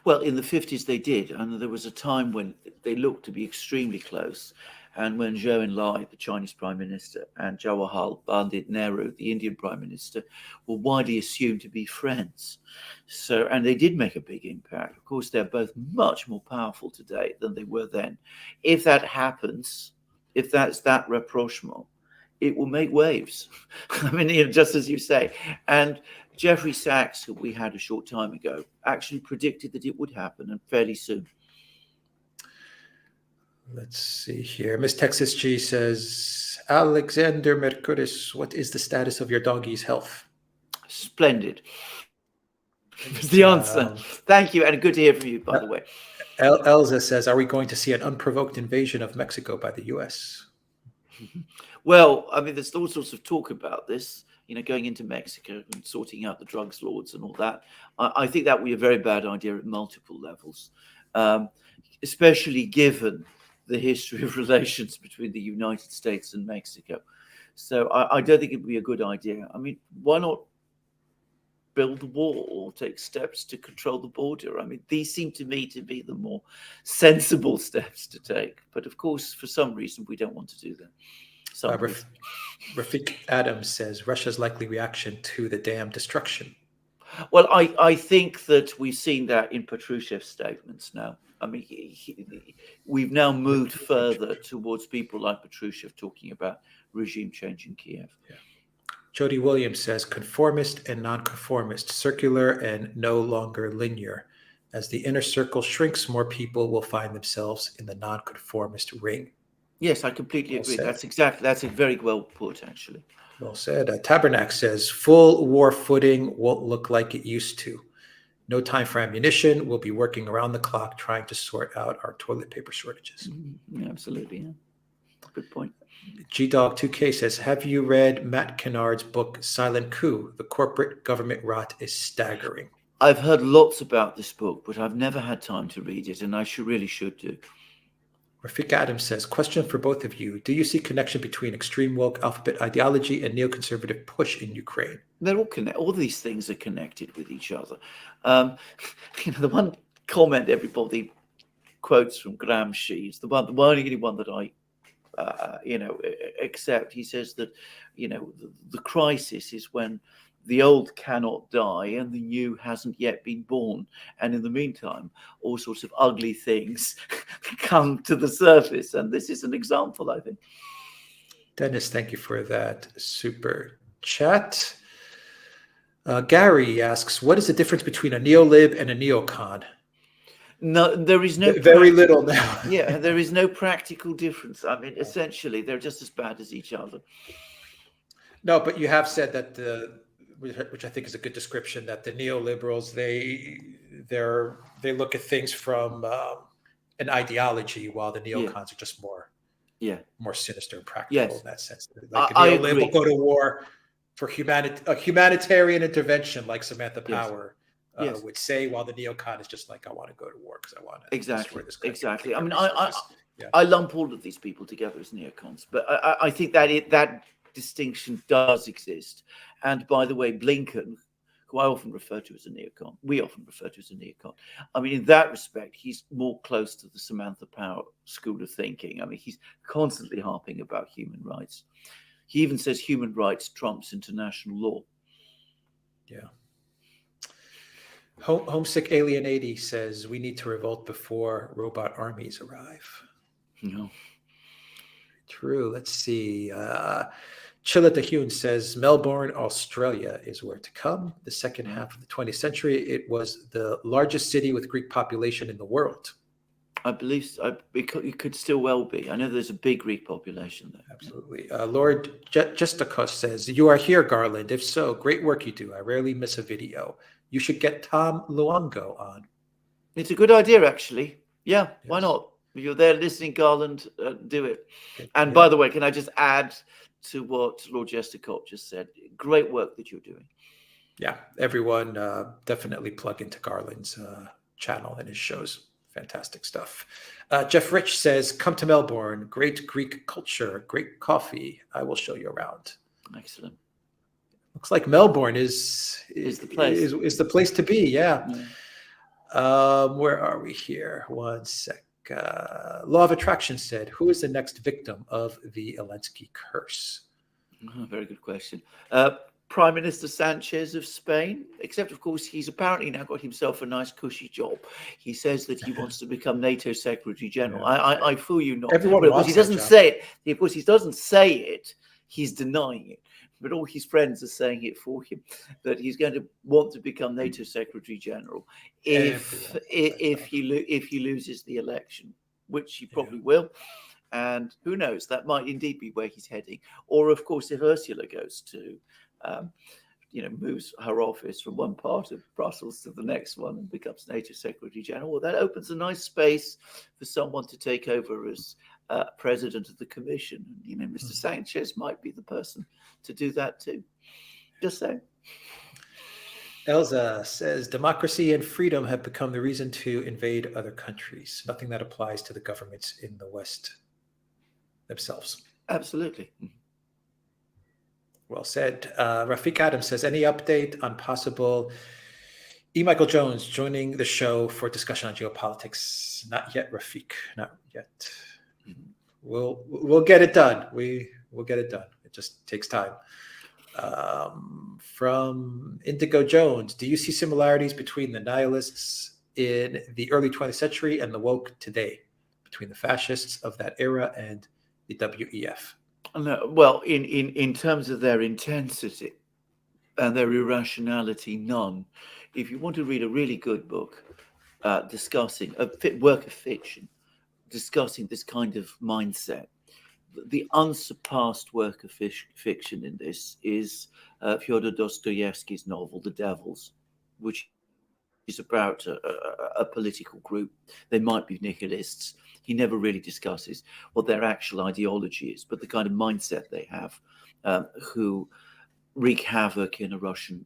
Well, in the 50s they did, and there was a time when they looked to be extremely close. And when Zhou Enlai, the Chinese Prime Minister, and Jawaharlal Pandit Nehru, the Indian Prime Minister, were widely assumed to be friends. And they did make a big impact. Of course, they're both much more powerful today than they were then. If that happens, if that's that rapprochement, it will make waves. I mean, just as you say. And Jeffrey Sachs, who we had a short time ago, actually predicted that it would happen, and fairly soon. Let's see here. Miss Texas G says, Alexander Mercuris, what is the status of your doggie's health? Splendid. Was the answer. Thank you, and good to hear from you, by the way. Elza says, are we going to see an unprovoked invasion of Mexico by the U.S.? Well, I mean, there's all sorts of talk about this, going into Mexico and sorting out the drugs lords and all that. I think that would be a very bad idea at multiple levels, especially given the history of relations between the United States and Mexico. So I don't think it would be a good idea. I mean, why not build a wall or take steps to control the border? I mean, these seem to me to be the more sensible steps to take. But of course, for some reason, we don't want to do that. Rafik Adams says Russia's likely reaction to the dam destruction. Well, I think that we've seen that in Patrushev's statements now. I mean, we've now moved further towards people like Patrushev talking about regime change in Kiev. Yeah. Jody Williams says conformist and nonconformist, circular and no longer linear. As the inner circle shrinks, more people will find themselves in the nonconformist ring. Yes, I completely agree. Said. That's a very well put, actually. Well said. Tabernac says full war footing won't look like it used to. No time for ammunition. We'll be working around the clock trying to sort out our toilet paper shortages. Yeah, absolutely. Yeah. Good point. GDog2K says, have you read Matt Kennard's book, Silent Coup? The corporate government rot is staggering. I've heard lots about this book, but I've never had time to read it, and I really should do. Rafik Adams says, question for both of you. Do you see connection between extreme woke alphabet ideology and neoconservative push in Ukraine? They're all connected. All these things are connected with each other. The one comment everybody quotes from Gramsci is the only one that I accept. He says that, the crisis is when the old cannot die and the new hasn't yet been born. And in the meantime, all sorts of ugly things come to the surface. And this is an example, I think. Dennis, thank you for that super chat. Gary asks, what is the difference between a neolib and a neocon? No, there is no very little now. Yeah, there is no practical difference. I mean, essentially, they're just as bad as each other. No, but you have said that which I think is a good description, that the neoliberals they look at things from an ideology, while the neocons are just more sinister and practical in that sense. Like a neolib will go to war for a humanitarian intervention, like Samantha Power would say, while the neocon is just like, I want to go to war because I want to destroy this country. Exactly. I mean, I lump all of these people together as neocons, but I think that distinction does exist. And by the way, Blinken, who I often refer to as a neocon, we often refer to as a neocon. I mean, in that respect, he's more close to the Samantha Power school of thinking. I mean, he's constantly harping about human rights. He even says human rights trumps international law. Yeah. Homesick Alien 80 says we need to revolt before robot armies arrive. No. True. Let's see. Chilla Dahune says Melbourne, Australia is where to come. The second half of the 20th century, it was the largest city with Greek population in the world. I believe it could still well be. I know there's a big Greek population there. Absolutely. Lord Justakos says, you are here, Garland. If so, great work you do. I rarely miss a video. You should get Tom Luongo on. It's a good idea, actually. Yeah, yes. Why not? If you're there listening, Garland, do it. And by the way, can I just add to what Lord Justakos just said? Great work that you're doing. Yeah, everyone definitely plug into Garland's channel and his shows. Fantastic stuff. Jeff Rich says, come to Melbourne. Great Greek culture, great coffee. I will show you around. Excellent. Looks like Melbourne is the place. Is the place to be. Yeah. Where are we here? One sec. Law of Attraction said, who is the next victim of the Zelensky curse? Very good question. Prime Minister Sanchez of Spain, except, of course, he's apparently now got himself a nice cushy job. He says that he wants to become NATO Secretary General. Yeah. I fool you not. Everyone wants he doesn't say it. Of course, he doesn't say it. He's denying it. But all his friends are saying it for him, that he's going to want to become NATO Secretary General if he loses the election, which he probably will. And who knows, that might indeed be where he's heading. Or, of course, if Ursula goes to moves her office from one part of Brussels to the next one and becomes NATO Secretary General, well, that opens a nice space for someone to take over as president of the Commission. Mr. Sanchez might be the person to do that too. Just saying. Elza says democracy and freedom have become the reason to invade other countries. Nothing that applies to the governments in the West themselves. Absolutely. Well said. Rafiq Adams says, any update on possible Michael Jones joining the show for discussion on geopolitics? Not yet, Rafiq. Not yet. We'll get it done. We'll get it done. It just takes time. From Indigo Jones, do you see similarities between the nihilists in the early 20th century and the woke today, between the fascists of that era and the WEF? No, well, in terms of their intensity and their irrationality, none. If you want to read a really good book discussing a work of fiction, discussing this kind of mindset, the unsurpassed work of fiction in this is Fyodor Dostoevsky's novel, The Devils, which is about a political group. They might be nihilists. He never really discusses what their actual ideology is, but the kind of mindset they have, who wreak havoc in a Russian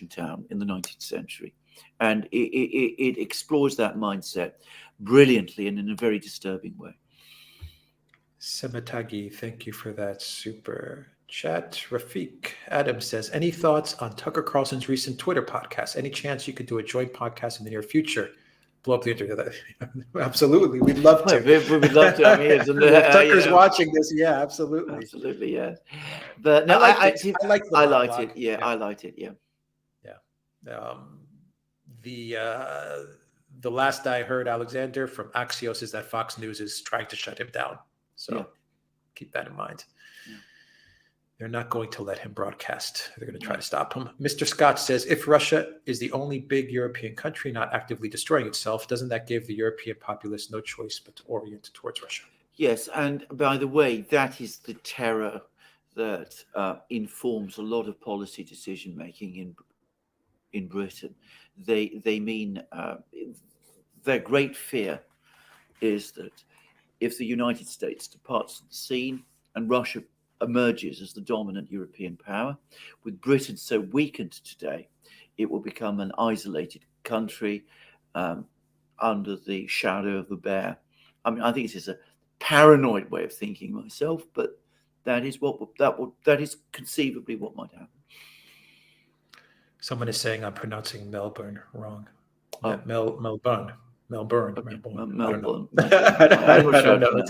town in the 19th century. And it explores that mindset brilliantly and in a very disturbing way. Sematagi, thank you for that super chat. Rafiq Adam says, any thoughts on Tucker Carlson's recent Twitter podcast? Any chance you could do a joint podcast in the near future? Blow up the internet. Absolutely. We'd love to. We would love to. I mean, if Tucker's watching this, yeah, absolutely. Absolutely, yeah. But no, I like it. Yeah, I liked it. Yeah. The last I heard, Alexander from Axios, is that Fox News is trying to shut him down. So keep that in mind. Yeah. They're not going to let him broadcast. They're going to try to stop him. Mr. Scott says, if Russia is the only big European country not actively destroying itself, doesn't that give the European populace no choice but to orient towards Russia? Yes. And by the way, that is the terror that informs a lot of policy decision-making in Britain. They mean their great fear is that if the United States departs the scene and Russia emerges as the dominant European power, with Britain so weakened today, it will become an isolated country under the shadow of a bear. I mean, I think this is a paranoid way of thinking myself, but that is that is conceivably what might happen. Someone is saying I'm pronouncing Melbourne wrong. Oh. Melbourne. Okay. Melbourne. I don't know.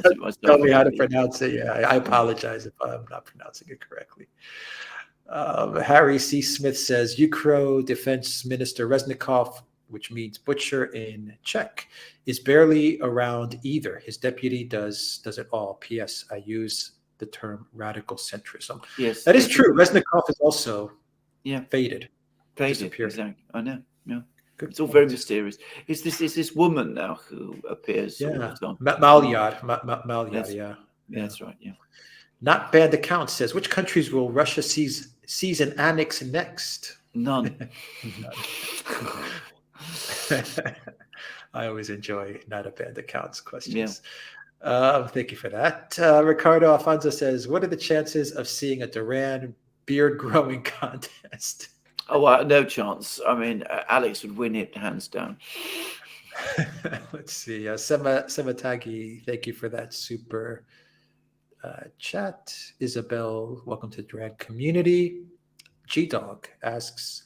Tell me how to pronounce it. Yeah, I apologize if I'm not pronouncing it correctly. Harry C. Smith says, Ukro Defense Minister Reznikov, which means butcher in Czech, is barely around either. His deputy does it all. P.S. I use the term radical centrism. Yes, that is true. Reznikov is also faded. Disappeared. Exactly. I know. Yeah. Good it's all very mysterious. Is this woman now who appears? Yeah, Malyar. Yeah, that's right. Yeah. Not banned account says, which countries will Russia seize and annex next? None. I always enjoy not a banned accounts questions. Yeah. Thank you for that. Ricardo Alfonso says, what are the chances of seeing a Duran beard growing contest? Oh, no chance. I mean, Alex would win it hands down. Let's see. Sematagi, thank you for that super chat. Isabel, welcome to Duran community. G-Dog asks,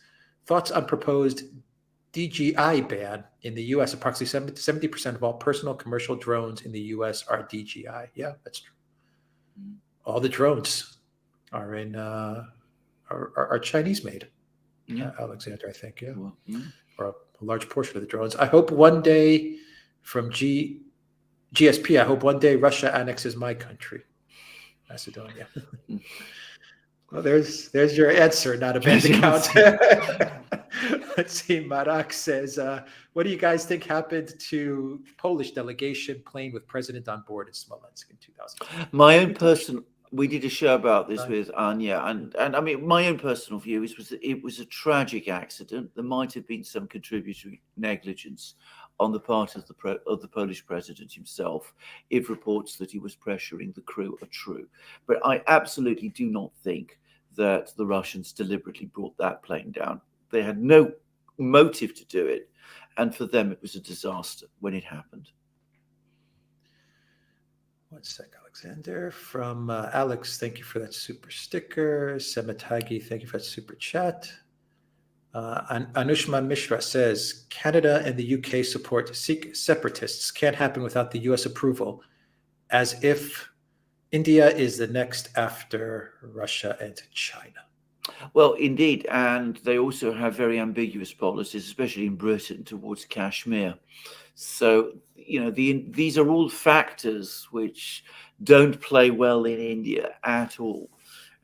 thoughts on proposed DJI ban in the U.S. Approximately 70% of all personal commercial drones in the U.S. are DJI. Yeah, that's true. All the drones are in are Chinese made. Yeah. Alexander, I think, Well, or a large portion of the drones. I hope one day from GSP, I hope one day Russia annexes my country, Macedonia. Well, there's your answer, not a banned account. Let's see. Marak says, what do you guys think happened to Polish delegation plane with president on board in Smolensk in 2000? My own personal... We did a show about this with Anya, and I mean, my own personal view was that it was a tragic accident. There might have been some contributory negligence on the part of the Polish president himself, if reports that he was pressuring the crew are true. But I absolutely do not think that the Russians deliberately brought that plane down. They had no motive to do it. And for them, it was a disaster when it happened. One sec, Alexander. From Alex, thank you for that super sticker. Semitagi, thank you for that super chat. Anushman Mishra says Canada and the UK support Sikh separatists. Can't happen without the US approval, as if India is the next after Russia and China. Well, indeed. And they also have very ambiguous policies, especially in Britain, towards Kashmir. So, these are all factors which don't play well in India at all.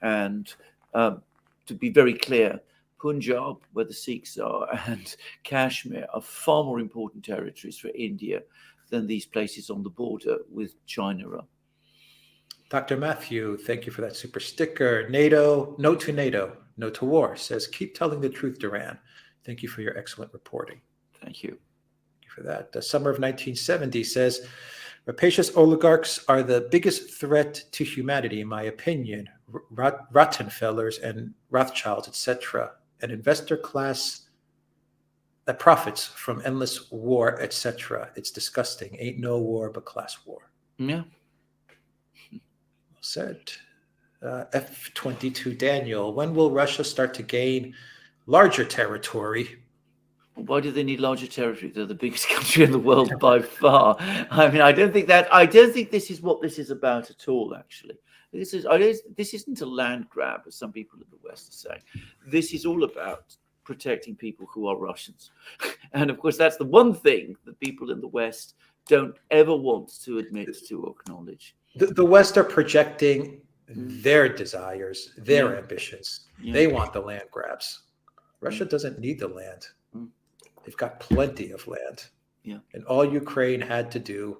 And to be very clear, Punjab, where the Sikhs are, and Kashmir are far more important territories for India than these places on the border with China are. Dr. Matthew, thank you for that super sticker. NATO, no to NATO, no to war, says, keep telling the truth, Duran. Thank you for your excellent reporting. Thank you. Thank you for that. The summer of 1970 says, rapacious oligarchs are the biggest threat to humanity, in my opinion. Rottenfellers and Rothschilds, etc. An investor class that profits from endless war, etc. It's disgusting. Ain't no war but class war. Yeah. Well said. F-22 Daniel, when will Russia start to gain larger territory? Why do they need larger territory? They're the biggest country in the world by far. I mean, I don't think this is what this is about at all, actually. This isn't a land grab, as some people in the West are saying. This is all about protecting people who are Russians. And of course, that's the one thing that people in the West don't ever want to admit to or acknowledge. The West are projecting their desires, their ambitions. Yeah. They want the land grabs. Russia doesn't need the land. They've got plenty of land. Yeah. And all Ukraine had to do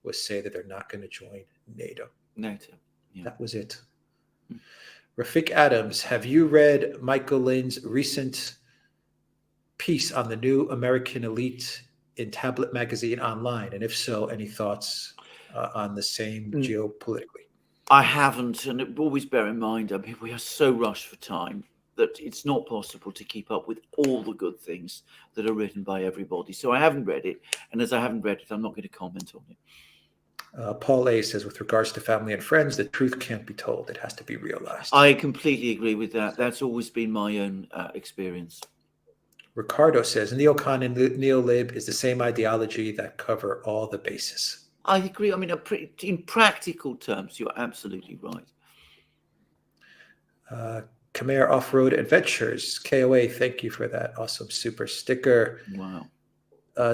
was say that they're not going to join NATO. NATO. Yeah. That was it. Rafik Adams, have you read Michael Lynn's recent piece on the new American elite in Tablet Magazine online? And if so, any thoughts on the same geopolitically? I haven't, and always bear in mind, I mean, we are so rushed for time that it's not possible to keep up with all the good things that are written by everybody. So I haven't read it, and as I haven't read it, I'm not going to comment on it. Paul A. says, with regards to family and friends, the truth can't be told. It has to be realized. I completely agree with that. That's always been my own experience. Ricardo says, neocon and neolib is the same ideology that cover all the bases. I agree. I mean, in practical terms, you're absolutely right. Khmer Off-Road Adventures, KOA, thank you for that awesome super sticker. Wow.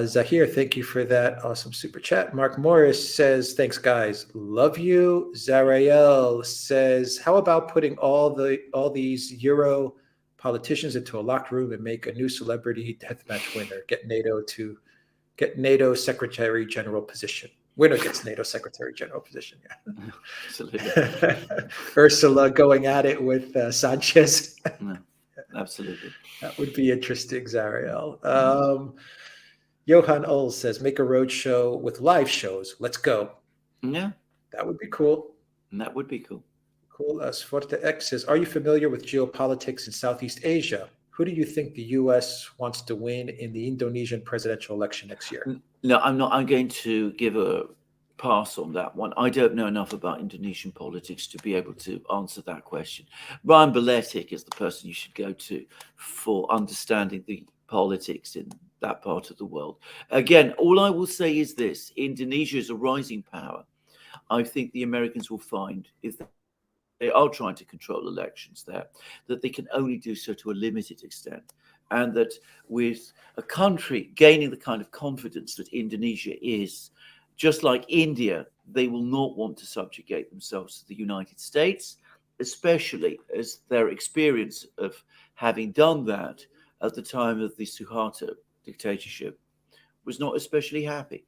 Zahir, thank you for that awesome super chat. Mark Morris says, thanks, guys. Love you. Zarael says, how about putting all these Euro politicians into a locked room and make a new celebrity deathmatch winner? Get NATO Secretary General position. Winner gets NATO Secretary General position. Yeah. Absolutely. Ursula going at it with Sanchez. No, absolutely. That would be interesting, Zariel. Johan Ols says, make a road show with live shows. Let's go. Yeah. That would be cool. That would be cool. Cool. Sforte X says, are you familiar with geopolitics in Southeast Asia? Who do you think the U.S. wants to win in the Indonesian presidential election next year? No, I'm not. I'm going to give a pass on that one. I don't know enough about Indonesian politics to be able to answer that question. Ryan Beletic is the person you should go to for understanding the politics in that part of the world. Again, all I will say is this: Indonesia is a rising power. I think the Americans will find, if they are trying to control elections there, that they can only do so to a limited extent. And that with a country gaining the kind of confidence that Indonesia is, just like India, they will not want to subjugate themselves to the United States, especially as their experience of having done that at the time of the Suharto dictatorship was not especially happy.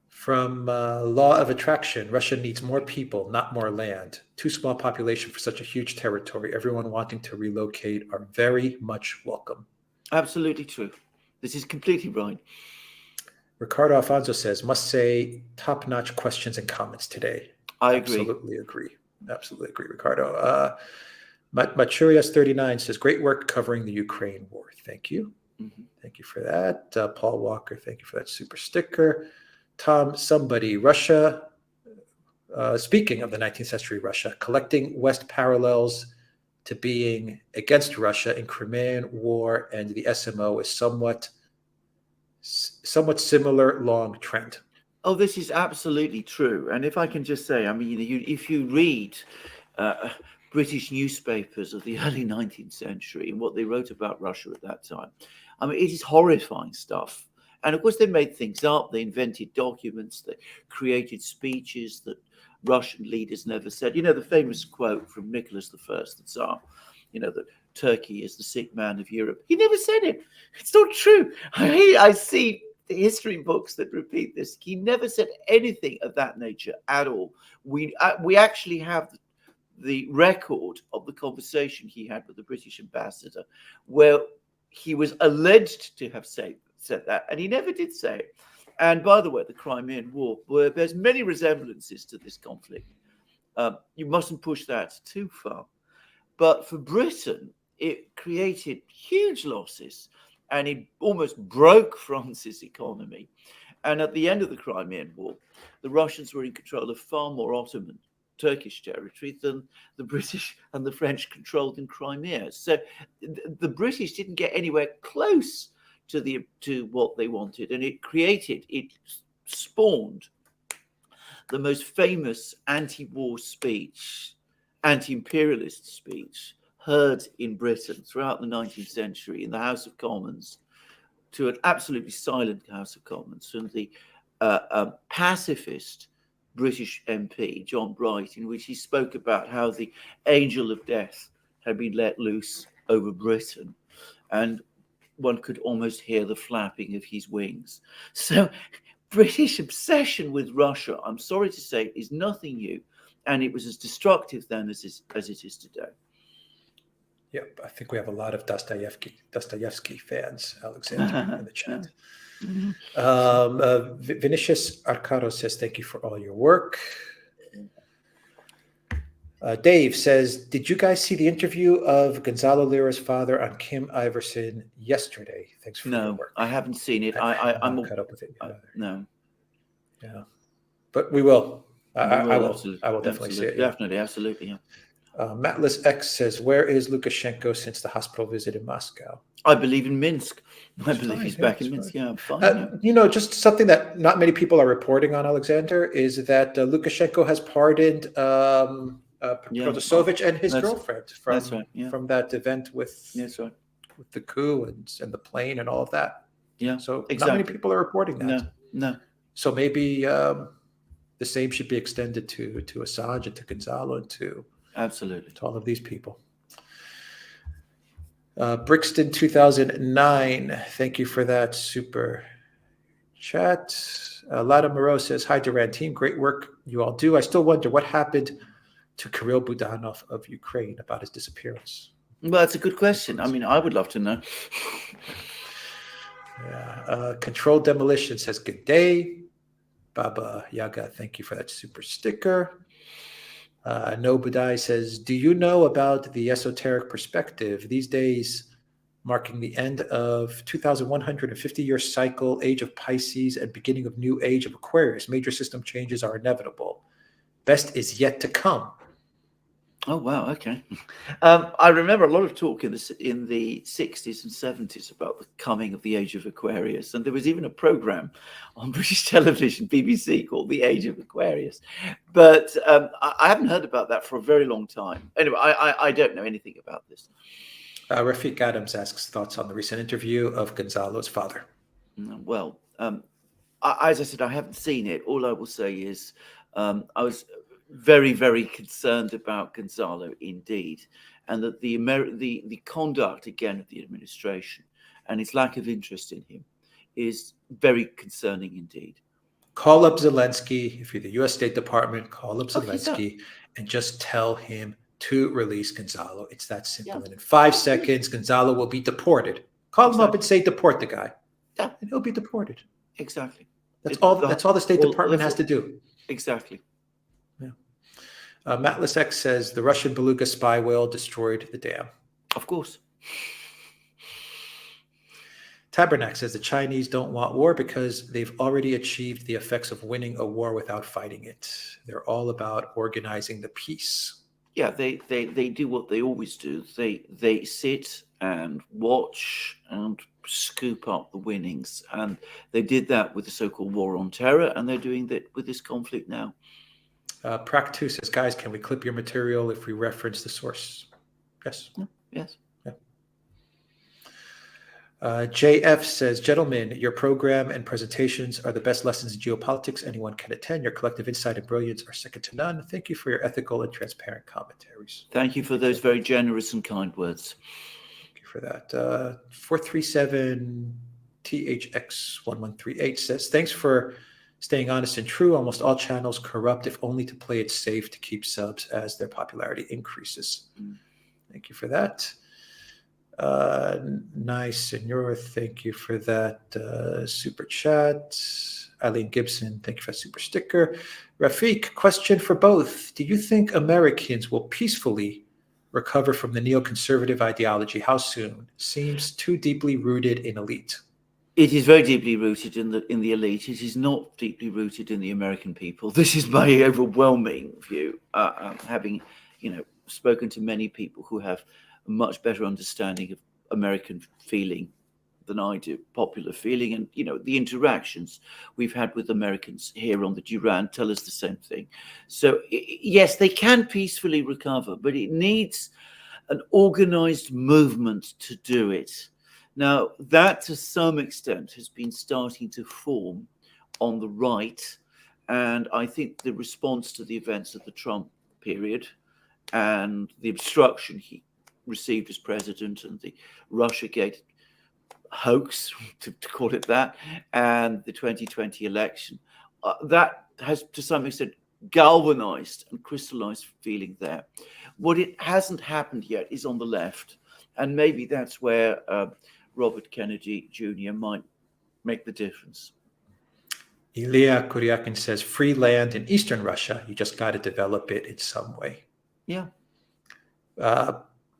From Law of Attraction, Russia needs more people, not more land. Too small population for such a huge territory. Everyone wanting to relocate are very much welcome. Absolutely true. This is completely right. Ricardo Alfonso says, must say top-notch questions and comments today. I agree. Absolutely agree. Absolutely agree, Ricardo. Maturias39 says, great work covering the Ukraine war. Thank you. Mhm. Thank you for that. Paul Walker, thank you for that super sticker. Tom, somebody, Russia, speaking of the 19th century Russia, collecting West parallels to being against Russia in Crimean War and the SMO is somewhat similar long trend. Oh, this is absolutely true. And if I can just say, I mean, if you read British newspapers of the early 19th century and what they wrote about Russia at that time, I mean, it is horrifying stuff. And of course, they made things up. They invented documents. They created speeches that Russian leaders never said. You know, the famous quote from Nicholas I, the Tsar, you know, that Turkey is the sick man of Europe. He never said it. It's not true. I see the history books that repeat this. He never said anything of that nature at all. We actually have the record of the conversation he had with the British ambassador, where he was alleged to have said that, and he never did say it. And by the way, the Crimean War bears many resemblances to this conflict. You mustn't push that too far. But for Britain, it created huge losses, and it almost broke France's economy. And at the end of the Crimean War, the Russians were in control of far more Ottoman Turkish territory than the British and the French controlled in Crimea. So the British didn't get anywhere close to what they wanted, and it spawned the most famous anti-war speech, anti-imperialist speech heard in Britain throughout the 19th century in the House of Commons, to an absolutely silent House of Commons, from the pacifist British MP, John Bright, in which he spoke about how the angel of death had been let loose over Britain, and one could almost hear the flapping of his wings. So British obsession with Russia, I'm sorry to say, is nothing new, and it was as destructive then as it is today. Yep, I think we have a lot of Dostoevsky fans, Alexander, in the chat. Vinicius Arcaro says, thank you for all your work. Dave says, did you guys see the interview of Gonzalo Lira's father on Kim Iverson yesterday? Thanks for your work. I haven't seen it. I'm not caught up with it yet. No. Yeah, but we will. I will definitely absolutely. see it. Definitely, absolutely. Yeah. Matless X says, where is Lukashenko since the hospital visit in Moscow? I believe in Minsk. I believe he's back in Minsk. Yeah, I'm fine. You know, just something that not many people are reporting on, Alexander, is that Lukashenko has pardoned Protasevich and his girlfriend from that event with the coup and the plane and all of that. Yeah, so not many people are reporting that. No. So maybe the same should be extended to Assange and to Gonzalo and to all of these people. Brixton 2009, thank you for that super chat. Lada Moreau says, hi Duran team, great work you all do. I still wonder what happened to Kirill Budanov of Ukraine about his disappearance. Well, that's a good question. I mean, I would love to know. Controlled Demolition says, good day. Baba Yaga, thank you for that super sticker. Nobudai says, do you know about the esoteric perspective these days marking the end of 2,150-year cycle, age of Pisces, and beginning of new age of Aquarius? Major system changes are inevitable. Best is yet to come. Oh, wow. Okay. I remember a lot of talk in the 60s and 70s about the coming of the age of Aquarius. And there was even a program on British television, BBC, called The Age of Aquarius. But I haven't heard about that for a very long time. Anyway, I don't know anything about this. Rafiq Adams asks thoughts on the recent interview of Gonzalo's father. Well, as I said, I haven't seen it. All I will say is I was very, very concerned about Gonzalo indeed, and that the conduct again of the administration and its lack of interest in him is very concerning indeed. Call up Zelensky. If you're the U.S. State Department, call up Zelensky and just tell him to release Gonzalo. It's that simple. And in 5 seconds, Gonzalo will be deported. Call him up and say, deport the guy. Yeah. And he'll be deported. Exactly. That's all the State Department has to do. Exactly. Matlis X says the Russian beluga spy whale destroyed the dam. Of course. Tabernac says the Chinese don't want war because they've already achieved the effects of winning a war without fighting it. They're all about organizing the peace. Yeah, they do what they always do. They sit and watch and scoop up the winnings, and they did that with the so-called war on terror, and they're doing that with this conflict now. Prac2 says, guys, can we clip your material if we reference the source? Yes. Yes. JF says, gentlemen, your program and presentations are the best lessons in geopolitics anyone can attend. Your collective insight and brilliance are second to none. Thank you for your ethical and transparent commentaries. Thank you for those very generous and kind words. Thank you for that. 437 THX1138 says, thanks for staying honest and true. Almost all channels corrupt, if only to play it safe to keep subs as their popularity increases. Thank you for that. Nice, Senor. Thank you for that super chat. Eileen Gibson, thank you for that super sticker. Rafiq, question for both. Do you think Americans will peacefully recover from the neoconservative ideology? How soon? Seems too deeply rooted in elite. It is very deeply rooted in the elite. It is not deeply rooted in the American people. This is my overwhelming view. Having, spoken to many people who have a much better understanding of American feeling than I do, popular feeling, and the interactions we've had with Americans here on the Duran tell us the same thing. So yes, they can peacefully recover, but it needs an organized movement to do it. Now, that to some extent has been starting to form on the right, and I think the response to the events of the Trump period and the obstruction he received as president and the Russiagate hoax, to call it that, and the 2020 election, that has to some extent galvanized and crystallized feeling there. What it hasn't happened yet is on the left, and maybe that's where Robert Kennedy Jr. might make the difference. Ilya Kuryakin says, free land in Eastern Russia. You just got to develop it in some way. Yeah.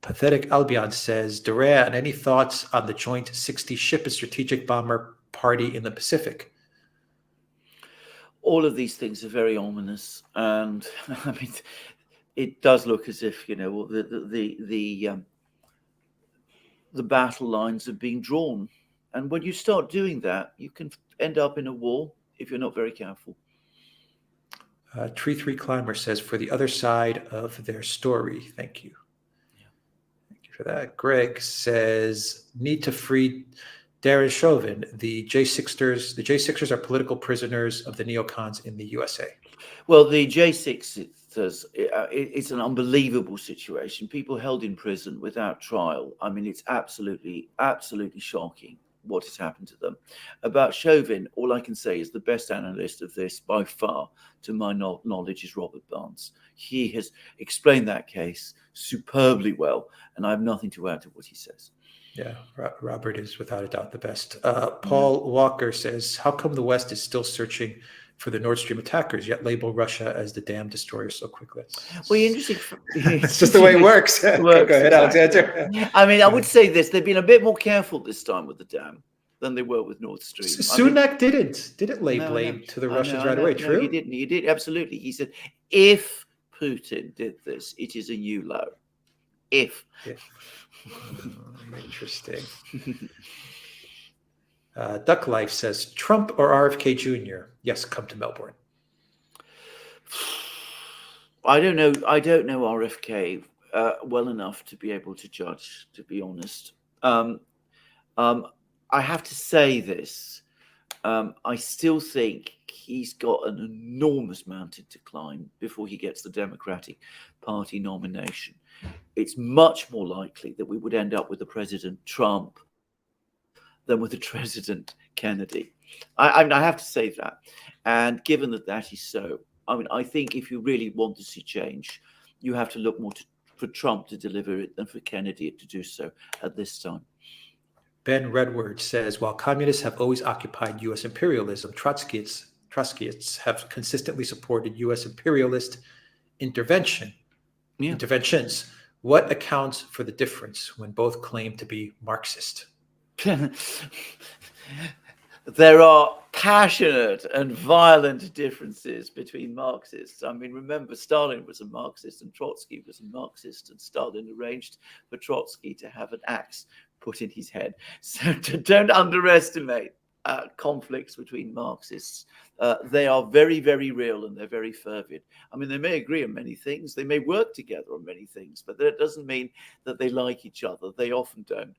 Pathetic Albion says, Duran, any thoughts on the joint 60-ship and strategic bomber party in the Pacific? All of these things are very ominous, and I mean, it does look as if the battle lines are being drawn, and when you start doing that, you can end up in a war if you're not very careful. Tree 3 Climber says, for the other side of their story. Thank you. Yeah. Thank you for that. Greg says, need to free Darren Chauvin. The J6ers are political prisoners of the neocons in the USA. Well, the J6ers, it's an unbelievable situation. People held in prison without trial. I mean, it's absolutely, absolutely shocking what has happened to them. About Chauvin, all I can say is the best analyst of this by far, to my knowledge, is Robert Barnes. He has explained that case superbly well, and I have nothing to add to what he says. Yeah, Robert is without a doubt the best. Paul Walker says, how come the West is still searching for the Nord Stream attackers, yet label Russia as the damn destroyer so quickly? Well, interesting. It's just the way it works. Go ahead, Alexander. I mean, I would say this. They've been a bit more careful this time with the dam than they were with Nord Stream. Sunak didn't lay blame to the Russians right away. True? No, he didn't. He did, absolutely. He said, if Putin did this, it is a new low. If. Interesting. Duck Life says, Trump or RFK Jr.? Yes, come to Melbourne. I don't know RFK well enough to be able to judge, to be honest. I have to say this. I still think he's got an enormous mountain to climb before he gets the Democratic Party nomination. It's much more likely that we would end up with the President Trump than with the President Kennedy. I have to say that. And given that is so, I mean, I think if you really want to see change, you have to look more for Trump to deliver it than for Kennedy to do so at this time. Ben Redward says, while communists have always occupied U.S. imperialism, Trotskyists have consistently supported U.S. imperialist interventions. What accounts for the difference when both claim to be Marxist? There are passionate and violent differences between Marxists. I mean, remember, Stalin was a Marxist and Trotsky was a Marxist, and Stalin arranged for Trotsky to have an axe put in his head. So don't underestimate conflicts between Marxists. They are very, very real, and they're very fervid. I mean, they may agree on many things, they may work together on many things, but that doesn't mean that they like each other. They often don't.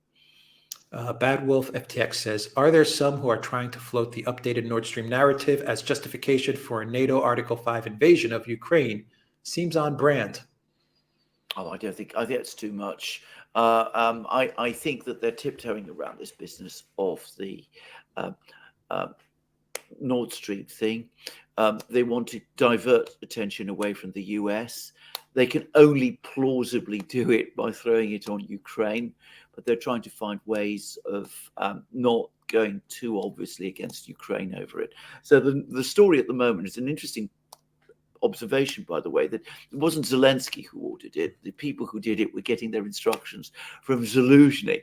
Bad Wolf FTX says, are there some who are trying to float the updated Nord Stream narrative as justification for a NATO Article 5 invasion of Ukraine? Seems on brand. Oh, I think it's too much. I think that they're tiptoeing around this business of the Nord Stream thing. They want to divert attention away from the US. They can only plausibly do it by throwing it on Ukraine, but they're trying to find ways of not going too obviously against Ukraine over it. So the story at the moment is an interesting observation, by the way, that it wasn't Zelensky who ordered it. The people who did it were getting their instructions from Zelensky.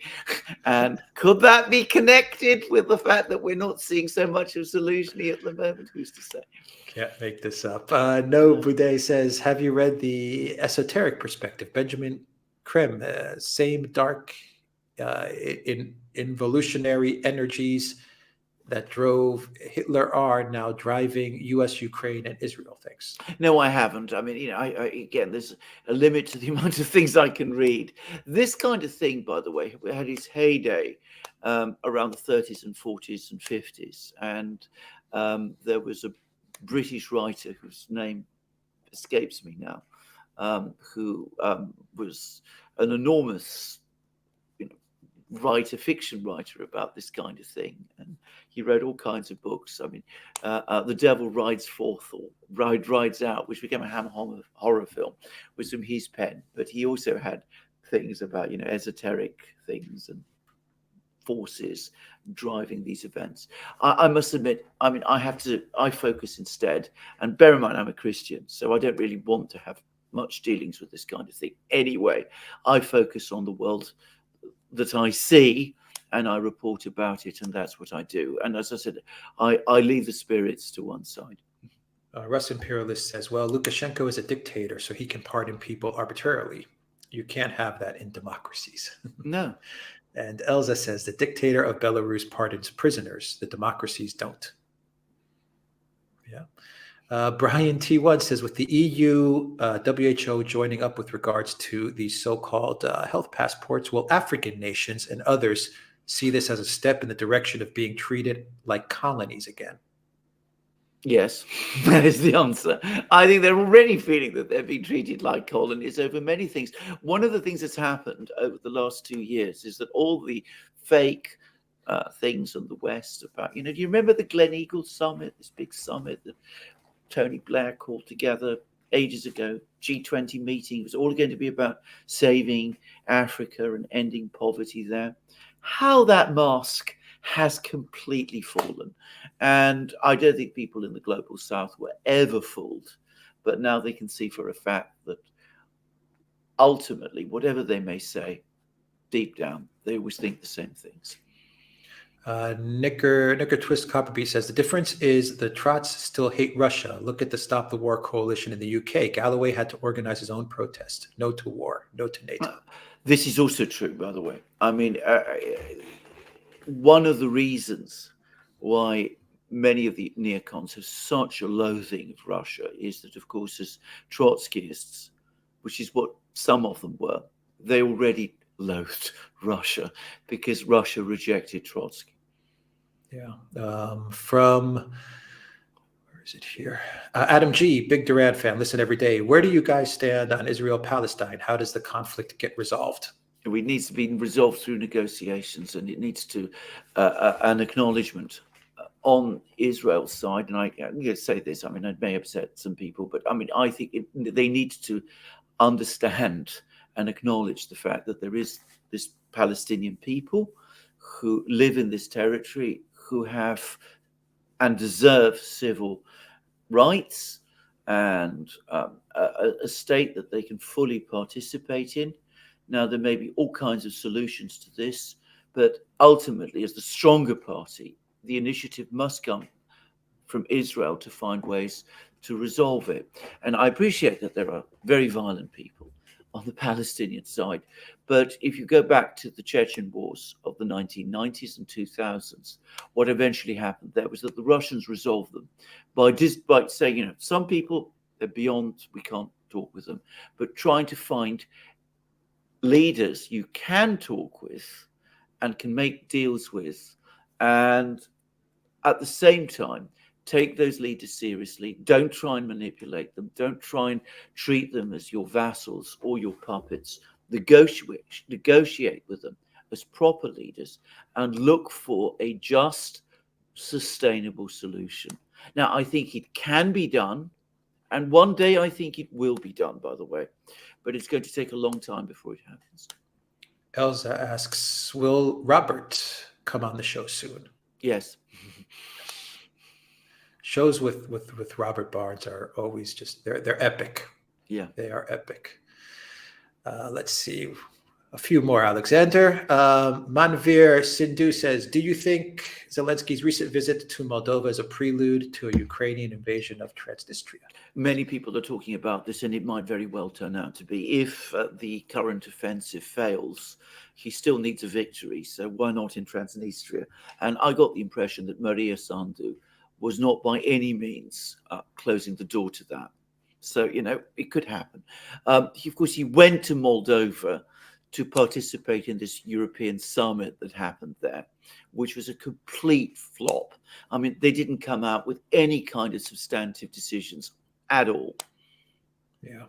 And could that be connected with the fact that we're not seeing so much of Zelensky at the moment? Who's to say? Can't make this up. No Boudet says, have you read the esoteric perspective? Benjamin Krem, same dark involutionary energies that drove Hitler are now driving U.S., Ukraine, and Israel. Thanks. No, I haven't. I mean, again, there's a limit to the amount of things I can read. This kind of thing, by the way, had its heyday around the 30s and 40s and 50s. And there was a British writer whose name escapes me now, who was an enormous fiction writer about this kind of thing, and he wrote all kinds of books. I mean, The Devil Rides Forth or Rides Out, which became a Hammer horror film, was from his pen. But he also had things about esoteric things and forces driving these events. I must admit, I mean, I focus instead, and bear in mind I'm a Christian, so I don't really want to have much dealings with this kind of thing anyway. I focus on the world that I see, and I report about it, and that's what I do. And as I said, I leave the spirits to one side. Russ Imperialist says, well, Lukashenko is a dictator, so he can pardon people arbitrarily. You can't have that in democracies. No. And Elza says, the dictator of Belarus pardons prisoners. The democracies don't. Yeah. Brian T1 says, with the EU, WHO joining up with regards to the so-called health passports, will African nations and others see this as a step in the direction of being treated like colonies again? Yes, that is the answer. I think they're already feeling that they're being treated like colonies over many things. One of the things that's happened over the last 2 years is that all the fake things on the West about, do you remember the Gleneagles Summit, this big summit that Tony Blair called together ages ago, G20 meeting? It was all going to be about saving Africa and ending poverty there. How that mask has completely fallen. And I don't think people in the global South were ever fooled. But now they can see for a fact that ultimately, whatever they may say, deep down, they always think the same things. Nicker Twist Copperbeat says, the difference is the Trots still hate Russia. Look at the Stop the War coalition in the UK. Galloway had to organize his own protest. No to war, no to NATO. This is also true, by the way. I mean, one of the reasons why many of the neocons have such a loathing of Russia is that, of course, as Trotskyists, which is what some of them were, they already loathed Russia because Russia rejected Trotsky. Yeah. From, where is it here? Adam G, big Duran fan, listen every day. Where do you guys stand on Israel-Palestine? How does the conflict get resolved? It needs to be resolved through negotiations, and it needs to an acknowledgement on Israel's side. And I'm going to say this, I mean, it may upset some people, but I mean, I think they need to understand and acknowledge the fact that there is this Palestinian people who live in this territory, who have and deserve civil rights, and a state that they can fully participate in. Now, there may be all kinds of solutions to this, but ultimately, as the stronger party, the initiative must come from Israel to find ways to resolve it. And I appreciate that there are very violent people on the Palestinian side. But if you go back to the Chechen wars of the 1990s and 2000s, what eventually happened there was that the Russians resolved them by saying, some people, they're beyond, we can't talk with them, but trying to find leaders you can talk with and can make deals with, and at the same time, take those leaders seriously. Don't try and manipulate them. Don't try and treat them as your vassals or your puppets. Negotiate with them as proper leaders and look for a just, sustainable solution. Now, I think it can be done. And one day I think it will be done, by the way. But it's going to take a long time before it happens. Elsa asks, will Robert come on the show soon? Yes. Shows with Robert Barnes are always just they're epic. Yeah, they are epic. Let's see, a few more. Alexander Manvir Sindhu says, do you think Zelensky's recent visit to Moldova is a prelude to a Ukrainian invasion of Transnistria? Many people are talking about this, and it might very well turn out to be. If the current offensive fails, he still needs a victory, so why not in Transnistria? And I got the impression that Maria Sandu was not by any means closing the door to that. So, it could happen. Of course, he went to Moldova to participate in this European summit that happened there, which was a complete flop. I mean, they didn't come out with any kind of substantive decisions at all. Yeah.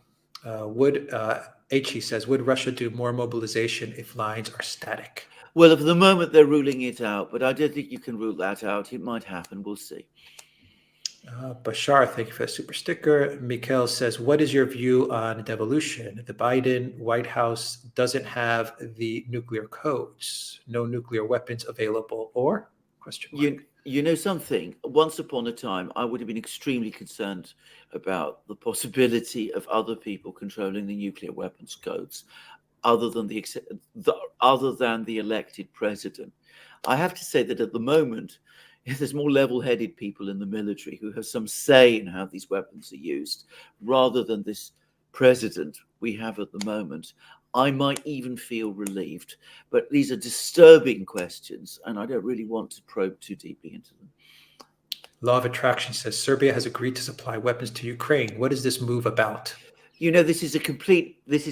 He says, would Russia do more mobilization if lines are static? Well, at the moment, they're ruling it out, but I don't think you can rule that out. It might happen. We'll see. Bashar, thank you for the super sticker. Mikhail says, what is your view on devolution? The Biden White House doesn't have the nuclear codes, no nuclear weapons available, or? Question mark. You know something? Once upon a time, I would have been extremely concerned about the possibility of other people controlling the nuclear weapons codes, other than the elected president. I have to say that at the moment, there's more level-headed people in the military who have some say in how these weapons are used, rather than this president we have at the moment. I might even feel relieved. But these are disturbing questions, and I don't really want to probe too deeply into them. Law of Attraction says Serbia has agreed to supply weapons to Ukraine. What is this move about? This is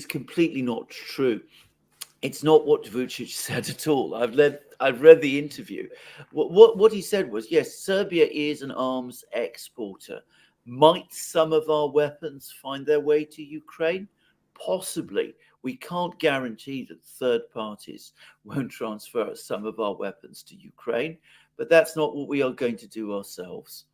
completely not true. It's not what Vucic said at all. I've read the interview. What he said was, yes, Serbia is an arms exporter. Might some of our weapons find their way to Ukraine? Possibly. We can't guarantee that third parties won't transfer some of our weapons to Ukraine, but that's not what we are going to do ourselves.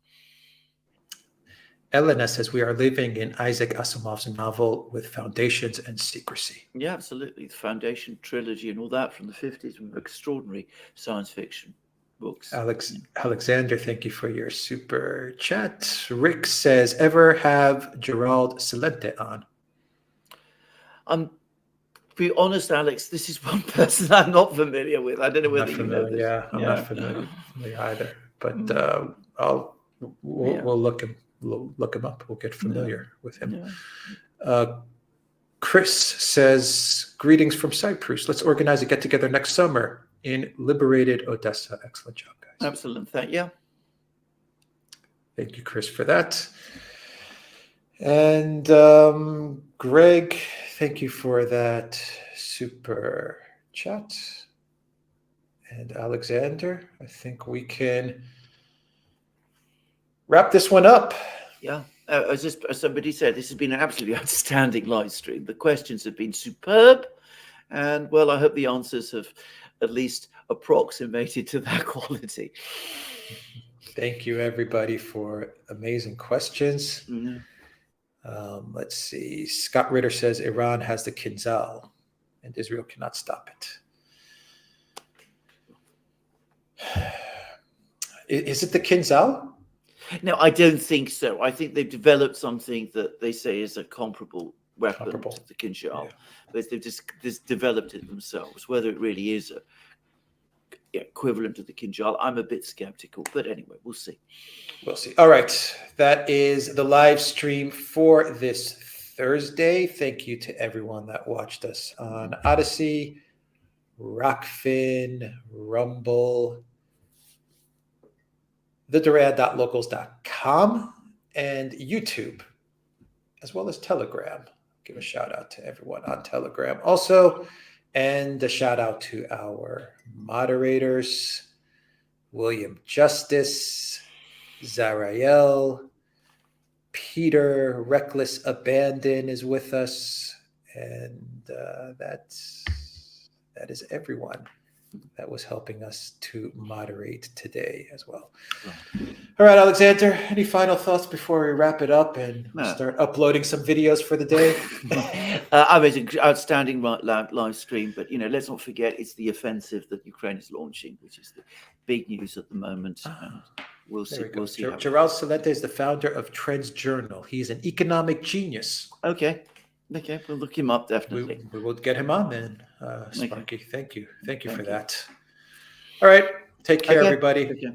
Elena says we are living in Isaac Asimov's novel with foundations and secrecy. Yeah, absolutely. The Foundation trilogy and all that from the 50s were extraordinary science fiction books. Alexander, thank you for your super chat. Rick says, ever have Gerald Celente on? To be honest, Alex, this is one person I'm not familiar with. I don't know whether you know this. Yeah, I'm not familiar either. But we'll look him. We'll look him up. We'll get familiar with him. Yeah. Chris says, greetings from Cyprus. Let's organize a get-together next summer in liberated Odessa. Excellent job, guys. Excellent. Thank you. Thank you, Chris, for that. And Greg, thank you for that super chat. And Alexander, I think we can wrap this one up. Yeah. As somebody said, this has been an absolutely outstanding live stream. The questions have been superb. And, well, I hope the answers have at least approximated to that quality. Thank you, everybody, for amazing questions. Mm-hmm. Let's see. Scott Ritter says Iran has the Kinzhal and Israel cannot stop it. Is it the Kinzhal? No, I don't think so. I think they've developed something that they say is a comparable weapon Comparable. to the Kinjal, Yeah. but they've just developed it themselves. Whether it really is a equivalent to the Kinjal, I'm a bit skeptical. But anyway, we'll see. We'll see. All right. That is the live stream for this Thursday. Thank you to everyone that watched us on Odyssey, Rockfin, Rumble, theduran.locals.com, and YouTube, as well as Telegram. Give a shout out to everyone on Telegram also. And a shout out to our moderators, William Justice, Zarael, Peter, Reckless Abandon is with us. And that is everyone that was helping us to moderate today as well. All right, Alexander, any final thoughts before we wrap it up and start uploading some videos for the day? I mean, it's an outstanding live stream, but let's not forget it's the offensive that Ukraine is launching, which is the big news at the moment. And we'll see. We'll see. Gerald Celente is the founder of Trends Journal. He's an economic genius. Okay, we'll look him up definitely. We will get him on then, Sparky. Okay. Thank you for that. All right, take care, everybody. Okay.